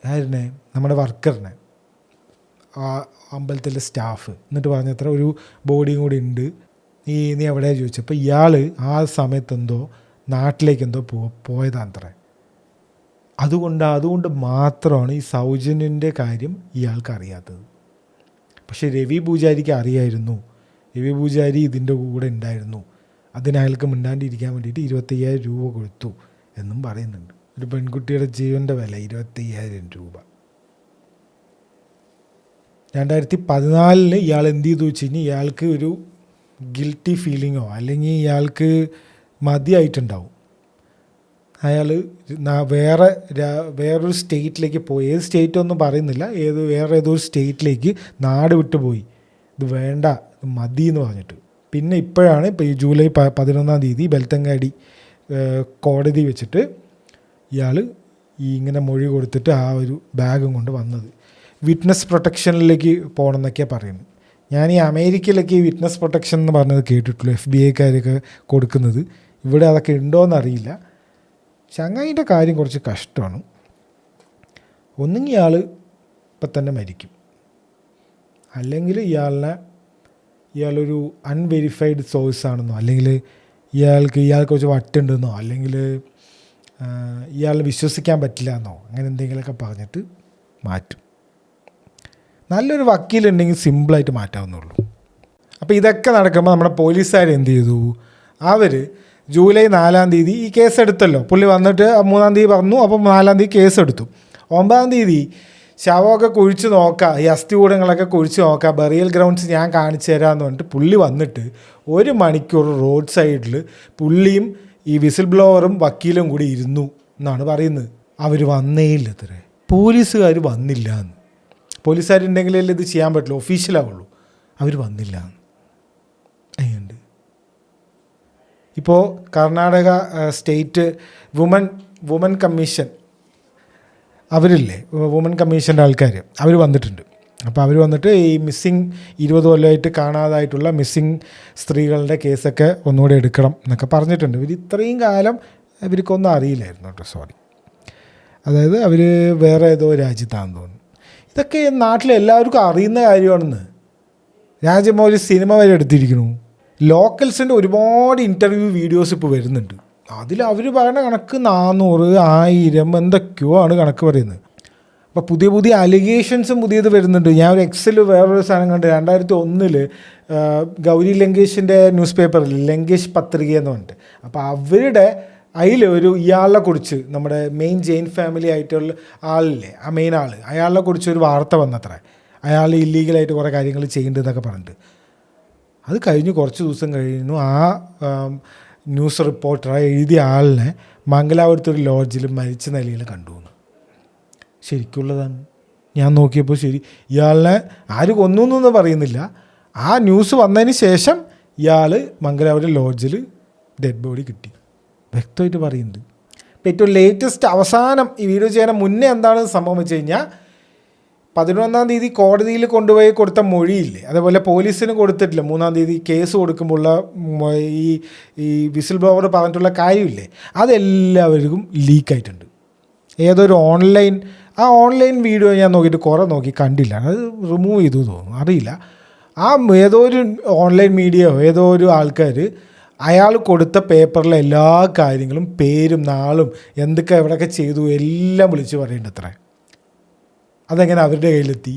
ആരിനെ? നമ്മുടെ വർക്കറിനെ, ആ അമ്പലത്തിലെ സ്റ്റാഫ്. എന്നിട്ട് പറഞ്ഞത്ര ഒരു ബോഡിയും കൂടി ഉണ്ട്, നീ എവിടെയാണ് ചോദിച്ചപ്പോൾ ഇയാൾ ആ സമയത്തെന്തോ നാട്ടിലേക്കെന്തോ പോയതാത്രേ. അതുകൊണ്ട് മാത്രമാണ് ഈ സൗജന്യൻ്റെ കാര്യം ഇയാൾക്ക് അറിയാത്തത്. പക്ഷേ രവി പൂജാരിക്ക് അറിയായിരുന്നു. രവി പൂജാരി ഇതിൻ്റെ കൂടെ ഉണ്ടായിരുന്നു. അതിനയാൾക്ക് മിണ്ടാണ്ടിരിക്കാൻ വേണ്ടിയിട്ട് 25,000 രൂപ കൊടുത്തു എന്നും പറയുന്നുണ്ട്. ഒരു പെൺകുട്ടിയുടെ ജീവൻ്റെ വില 25,000 രൂപ. 2014 ഇയാൾ എന്ത് ചെയ്തു വെച്ച് കഴിഞ്ഞാൽ ഇയാൾക്ക് ഒരു ഗിൽറ്റി ഫീലിങ്ങോ അല്ലെങ്കിൽ ഇയാൾക്ക് മതിയായിട്ടുണ്ടാവും. അയാൾ വേറൊരു സ്റ്റേറ്റിലേക്ക് പോയി. ഏത് സ്റ്റേറ്റൊന്നും പറയുന്നില്ല, വേറെ ഏതോ ഒരു സ്റ്റേറ്റിലേക്ക് നാട് വിട്ടു പോയി. ഇത് വേണ്ട, ഇത് മതി എന്ന് പറഞ്ഞിട്ട്. പിന്നെ ഇപ്പോഴാണ് ഈ ജൂലൈ 11 ബെൽത്തങ്ങാടി കോടതി വെച്ചിട്ട് ഇയാൾ ഇങ്ങനെ മൊഴി കൊടുത്തിട്ട് ആ ഒരു ബാഗും കൊണ്ട് വന്നത്. വിറ്റ്നസ് പ്രൊട്ടക്ഷനിലേക്ക് പോകണം എന്നൊക്കെയാണ് പറയുന്നത്. ഞാൻ ഈ അമേരിക്കയിലൊക്കെ ഈ വിറ്റ്നസ് പ്രൊട്ടക്ഷൻ എന്ന് പറഞ്ഞത് കേട്ടിട്ടുള്ളൂ, FBI കൊടുക്കുന്നത്. ഇവിടെ അതൊക്കെ ഉണ്ടോയെന്നറിയില്ല. ചങ്ങായിൻ്റെ കാര്യം കുറച്ച് കഷ്ടമാണ്. ഒന്നുകിൽ ഇയാൾ ഇപ്പം തന്നെ മരിക്കും, അല്ലെങ്കിൽ ഇയാളൊരു അൺവെരിഫൈഡ് സോഴ്സ് ആണെന്നോ, അല്ലെങ്കിൽ ഇയാൾക്ക് കുറച്ച് വട്ടുണ്ടെന്നോ, അല്ലെങ്കിൽ ഇയാളെ വിശ്വസിക്കാൻ പറ്റില്ല എന്നോ, അങ്ങനെ എന്തെങ്കിലുമൊക്കെ പറഞ്ഞിട്ട് മാറ്റും. നല്ലൊരു വക്കീലുണ്ടെങ്കിൽ സിമ്പിളായിട്ട് മാറ്റാവുന്നുള്ളൂ. അപ്പോൾ ഇതൊക്കെ നടക്കുമ്പോൾ നമ്മുടെ പോലീസുകാർ എന്ത് ചെയ്തു? അവർ ജൂലൈ 4 ഈ കേസ് എടുത്തല്ലോ. പുള്ളി വന്നിട്ട് 3 പറഞ്ഞു, അപ്പം 4 കേസ് 9 ശവമൊക്കെ കുഴിച്ച് നോക്കാം, ഈ അസ്ഥികൂടങ്ങളൊക്കെ കുഴിച്ച് നോക്കാം, ബറിയൽ ഗ്രൗണ്ട്സ് ഞാൻ കാണിച്ചു തരാമെന്ന് പറഞ്ഞിട്ട് പുള്ളി വന്നിട്ട് 1 മണിക്കൂർ റോഡ് സൈഡിൽ പുള്ളിയും ഈ വിസിൽ ബ്ലോവറും വക്കീലും കൂടി ഇരുന്നു എന്നാണ് പറയുന്നത്. അവർ വന്നേയില്ല, പോലീസുകാർ വന്നില്ല എന്ന്. പോലീസുകാരുണ്ടെങ്കിലല്ലേ ഇത് ചെയ്യാൻ പറ്റുള്ളൂ, ഒഫീഷ്യലാവുള്ളൂ. അവർ വന്നില്ല എന്ന്. അതുകൊണ്ട് ഇപ്പോൾ കർണാടക സ്റ്റേറ്റ് വുമൻ കമ്മീഷൻ അവരില്ലേ, വുമൻ കമ്മീഷൻ്റെ ആൾക്കാർ, അവർ വന്നിട്ടുണ്ട്. അപ്പോൾ അവർ വന്നിട്ട് ഈ 20 കൊല്ലമായിട്ട് കാണാതായിട്ടുള്ള മിസ്സിങ് സ്ത്രീകളുടെ കേസൊക്കെ ഒന്നുകൂടെ എടുക്കണം എന്നൊക്കെ പറഞ്ഞിട്ടുണ്ട്. ഇത്രയും കാലം ഇവർക്കൊന്നും അറിയില്ലായിരുന്നു കേട്ടോ, സോറി. അതായത് അവർ വേറെ ഏതോ രാജ്യത്താണെന്ന് തോന്നുന്നു. ഇതൊക്കെ നാട്ടിലെല്ലാവർക്കും അറിയുന്ന കാര്യമാണെന്ന്. രാജമൗലി സിനിമ വരെ എടുത്തിരിക്കുന്നു. ലോക്കൽസിൻ്റെ ഒരുപാട് ഇൻ്റർവ്യൂ വീഡിയോസ് ഇപ്പോൾ വരുന്നുണ്ട്. അതിൽ അവർ പറയുന്ന കണക്ക് 400, 1000 എന്തൊക്കെയോ ആണ് കണക്ക് പറയുന്നത്. അപ്പോൾ പുതിയ അലിഗേഷൻസും പുതിയത് വരുന്നുണ്ട്. ഞാൻ ഒരു എക്സിൽ വേറൊരു സാധനം കണ്ട്, 2001 ഗൗരി ലങ്കേഷിൻ്റെ ന്യൂസ് പേപ്പറിൽ ലങ്കേഷ് പത്രിക എന്ന് പറഞ്ഞിട്ട്, അപ്പോൾ അവരുടെ അതിൽ ഇയാളെ കുറിച്ച്, നമ്മുടെ മെയിൻ ജെയിൻ ഫാമിലി ആയിട്ടുള്ള ആളില്ലേ, ആ മെയിൻ ആൾ, അയാളെ കുറിച്ചൊരു വാർത്ത വന്നത്രേ. അയാൾ ഇല്ലീഗലായിട്ട് കുറേ കാര്യങ്ങൾ ചെയ്യുന്നുണ്ടെന്നൊക്കെ പറഞ്ഞിട്ട്. അത് കഴിഞ്ഞ് കുറച്ച് ദിവസം കഴിയുന്നു, ആ ന്യൂസ് റിപ്പോർട്ടർ എഴുതിയ ആളിനെ മംഗലാപുരത്തൊരു ലോഡ്ജിൽ മരിച്ച നിലയിൽ കണ്ടു. ശരിക്കുള്ളതാണ്. ഞാൻ നോക്കിയപ്പോൾ ശരി, ഇയാളിനെ ആര് കൊന്നു എന്നൊന്നും പറയുന്നില്ല. ആ ന്യൂസ് വന്നതിന് ശേഷം ഇയാൾ മംഗലാപുരം ലോഡ്ജിൽ ഡെഡ് ബോഡി കിട്ടി, വ്യക്തമായിട്ട് പറയുന്നുണ്ട്. ഇപ്പോൾ ഏറ്റവും ലേറ്റസ്റ്റ് അവസാനം ഈ വീഡിയോ ചെയ്യാൻ മുന്നേ എന്താണ് സംഭവം വെച്ച് കഴിഞ്ഞാൽ, 11 കോടതിയിൽ കൊണ്ടുപോയി കൊടുത്ത മൊഴിയില്ലേ, അതേപോലെ പോലീസിന് കൊടുത്തിട്ടില്ല. 3 കേസ് കൊടുക്കുമ്പോഴുള്ള ഈ വിസിൽ ബ്ലോവർ പറഞ്ഞിട്ടുള്ള കാര്യമില്ലേ, അതെല്ലാവർക്കും ലീക്കായിട്ടുണ്ട്. ഏതൊരു ഓൺലൈൻ വീഡിയോ ഞാൻ നോക്കി കണ്ടില്ല, അത് റിമൂവ് ചെയ്തു തോന്നുന്നു, അറിയില്ല. ഏതോ ഒരു ഓൺലൈൻ മീഡിയയോ ഏതോ ഒരു ആൾക്കാർ അയാൾ കൊടുത്ത പേപ്പറിലെ എല്ലാ കാര്യങ്ങളും, പേരും നാളും എന്തൊക്കെ എവിടെയൊക്കെ ചെയ്തു എല്ലാം വിളിച്ച് പറയേണ്ടത്രേ. അതെങ്ങനെ അവരുടെ കയ്യിലെത്തി?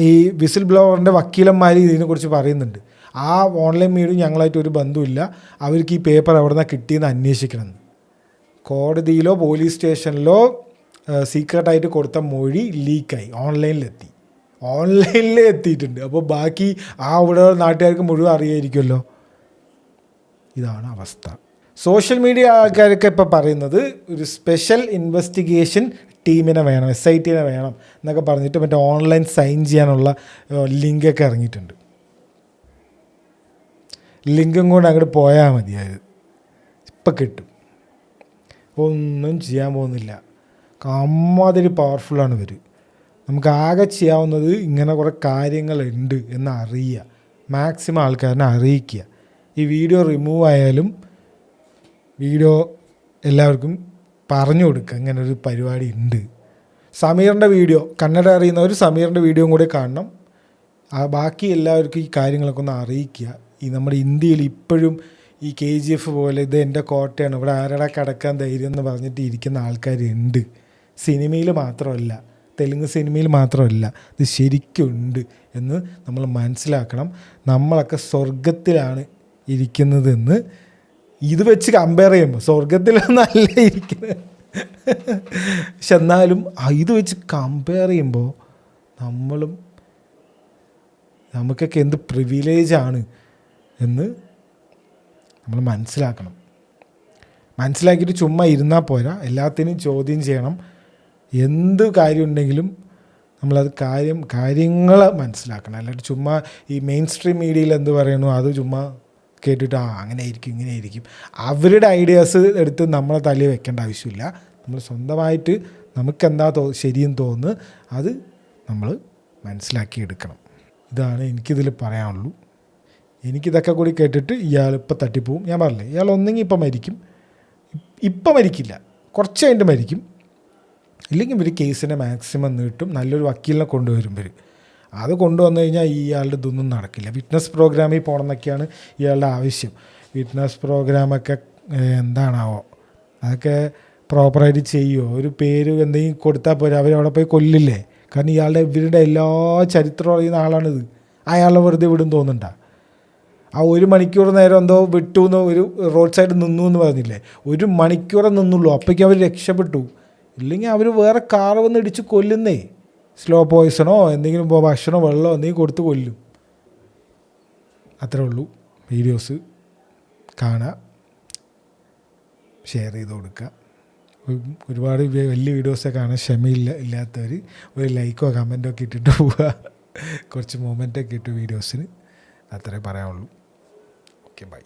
ഈ വിസിൽ ബ്ലോവറിൻ്റെ വക്കീലന്മാർ ഇതിനെക്കുറിച്ച് പറയുന്നുണ്ട്. ആ ഓൺലൈൻ മീഡിയ ഞങ്ങളായിട്ട് ഒരു ബന്ധമില്ല, അവർക്ക് ഈ പേപ്പർ എവിടെ നിന്നാണ് കിട്ടിയെന്ന് അന്വേഷിക്കണമെന്ന്. കോടതിയിലോ പോലീസ് സ്റ്റേഷനിലോ സീക്രട്ടായിട്ട് കൊടുത്ത മൊഴി ലീക്കായി ഓൺലൈനിൽ എത്തിയിട്ടുണ്ട്. അപ്പോൾ ബാക്കി അവിടെ നാട്ടുകാർക്ക് മുഴുവൻ അറിയായിരിക്കുമല്ലോ. ഇതാണ് അവസ്ഥ. സോഷ്യൽ മീഡിയ ആൾക്കാരൊക്കെ ഇപ്പോൾ പറയുന്നത് ഒരു സ്പെഷ്യൽ ഇൻവെസ്റ്റിഗേഷൻ ടീമിനെ വേണം, SIT വേണം എന്നൊക്കെ പറഞ്ഞിട്ട് മറ്റേ ഓൺലൈൻ സൈൻ ചെയ്യാനുള്ള ലിങ്കൊക്കെ ഇറങ്ങിയിട്ടുണ്ട്. ലിങ്കും കൊണ്ട് അങ്ങോട്ട് പോയാൽ മതി, അത് ഇപ്പം കിട്ടും. ഒന്നും ചെയ്യാൻ പോകുന്നില്ല. അമ്മാതിരി പവർഫുള്ളാണ് ഇവർ. നമുക്ക് ആകെ ചെയ്യാവുന്നത് ഇങ്ങനെ കുറേ കാര്യങ്ങളുണ്ട് എന്ന് അറിയുക, മാക്സിമം ആൾക്കാരനെ അറിയിക്കുക. ഈ വീഡിയോ റിമൂവ് ആയാലും വീഡിയോ എല്ലാവർക്കും പറഞ്ഞു കൊടുക്കുക, ഇങ്ങനെ ഒരു പരിപാടി ഉണ്ട്. സമീറിൻ്റെ വീഡിയോ, കന്നഡ അറിയുന്നവർ സമീറിൻ്റെ വീഡിയോയും കൂടെ കാണണം. ബാക്കി എല്ലാവർക്കും ഈ കാര്യങ്ങളൊക്കെ ഒന്ന് അറിയിക്കുക. ഈ നമ്മുടെ ഇന്ത്യയിൽ ഇപ്പോഴും ഈ KGF പോലെ ഇത് എൻ്റെ കോട്ടയാണ്, ഇവിടെ ആരുടെ കിടക്കാൻ ധൈര്യം എന്ന് പറഞ്ഞിട്ട് ഇരിക്കുന്ന ആൾക്കാരുണ്ട്. സിനിമയിൽ മാത്രമല്ല, തെലുങ്ക് സിനിമയിൽ മാത്രമല്ല, ഇത് ശരിക്കുണ്ട് എന്ന് നമ്മൾ മനസ്സിലാക്കണം. നമ്മളൊക്കെ സ്വർഗത്തിലാണ് ഇരിക്കുന്നതെന്ന് ഇത് വെച്ച് കമ്പയർ ചെയ്യുമ്പോൾ സ്വർഗത്തിലൊന്നല്ല ഇരിക്കുന്നത്. പക്ഷെ എന്നാലും ഇത് വെച്ച് കമ്പയർ ചെയ്യുമ്പോൾ നമുക്കൊക്കെ എന്ത് പ്രിവിലേജാണ് എന്ന് നമ്മൾ മനസ്സിലാക്കണം. മനസ്സിലാക്കിയിട്ട് ചുമ്മാ ഇരുന്നാൽ പോരാ, എല്ലാത്തിനും ചോദ്യം ചെയ്യണം. എന്ത് കാര്യം ഉണ്ടെങ്കിലും നമ്മളത് കാര്യങ്ങൾ മനസ്സിലാക്കണം. അല്ലാണ്ട് ചുമ്മാ ഈ മെയിൻ സ്ട്രീം മീഡിയയിൽ എന്ത് പറയുന്നു അത് ചുമ്മാ കേട്ടിട്ട് അങ്ങനെ ആയിരിക്കും ഇങ്ങനെ ആയിരിക്കും അവരുടെ ഐഡിയാസ് എടുത്ത് നമ്മളെ തലയിൽ വെക്കേണ്ട ആവശ്യമില്ല. നമ്മൾ സ്വന്തമായിട്ട് നമുക്കെന്താ ശരിയെന്ന് തോന്നുന്നു അത് നമ്മൾ മനസ്സിലാക്കിയെടുക്കണം. ഇതാണ് എനിക്കിതിൽ പറയാനുള്ളൂ. എനിക്കിതൊക്കെ കൂടി കേട്ടിട്ട് ഇയാളിപ്പോൾ തട്ടിപ്പോവും. ഞാൻ പറഞ്ഞില്ലേ, ഇയാൾ ഒന്നെങ്കിൽ ഇപ്പം മരിക്കില്ല, കുറച്ച് കഴിഞ്ഞിട്ട് മരിക്കും. ഇല്ലെങ്കിൽ ഇവർ കേസിനെ മാക്സിമം നീട്ടും. നല്ലൊരു വക്കീലിനെ കൊണ്ടുവരും ഇവർ. അത് കൊണ്ടുവന്നു കഴിഞ്ഞാൽ ഇയാളുടെ ഇതൊന്നും നടക്കില്ല. വിറ്റ്നസ് പ്രോഗ്രാമിൽ പോകണമെന്നൊക്കെയാണ് ഇയാളുടെ ആവശ്യം. വിറ്റ്നസ് പ്രോഗ്രാമൊക്കെ എന്താണാവോ, അതൊക്കെ പ്രോപ്പറായിട്ട് ചെയ്യുമോ? ഒരു പേര് എന്തെങ്കിലും കൊടുത്താൽ പോരാ, അവരവിടെ പോയി കൊല്ലില്ലേ? കാരണം ഇവരുടെ എല്ലാ ചരിത്രം അറിയുന്ന ആളാണിത്. അയാളെ വെറുതെ വിടും തോന്നുന്നുണ്ടാ? ആ 1 മണിക്കൂർ നേരം എന്തോ വിട്ടു എന്ന്, ഒരു റോഡ് സൈഡ് നിന്നു എന്ന് പറഞ്ഞില്ലേ, 1 മണിക്കൂറേ നിന്നുള്ളൂ. അപ്പോഴേക്കും അവർ രക്ഷപ്പെട്ടു. ഇല്ലെങ്കിൽ അവർ വേറെ കാറ് വന്ന് ഇടിച്ച് കൊല്ലുന്നേ. സ്ലോ പോയ്സണോ എന്തെങ്കിലും ഭക്ഷണമോ വെള്ളമോ എന്തെങ്കിലും കൊടുത്ത് കൊല്ലും. അത്രേ ഉള്ളൂ. വീഡിയോസ് കാണുക, ഷെയർ ചെയ്ത് കൊടുക്കുക. ഒരുപാട് വലിയ വീഡിയോസൊക്കെ കാണാൻ ഇല്ലാത്തവർ ഒരു ലൈക്കോ കമൻറ്റോ ഒക്കെ ഇട്ടിട്ട് പോവുക. കുറച്ച് മൊമെൻ്റൊക്കെ ഇട്ട് വീഡിയോസിന്. അത്രേ പറയാനുള്ളൂ. Okay, by.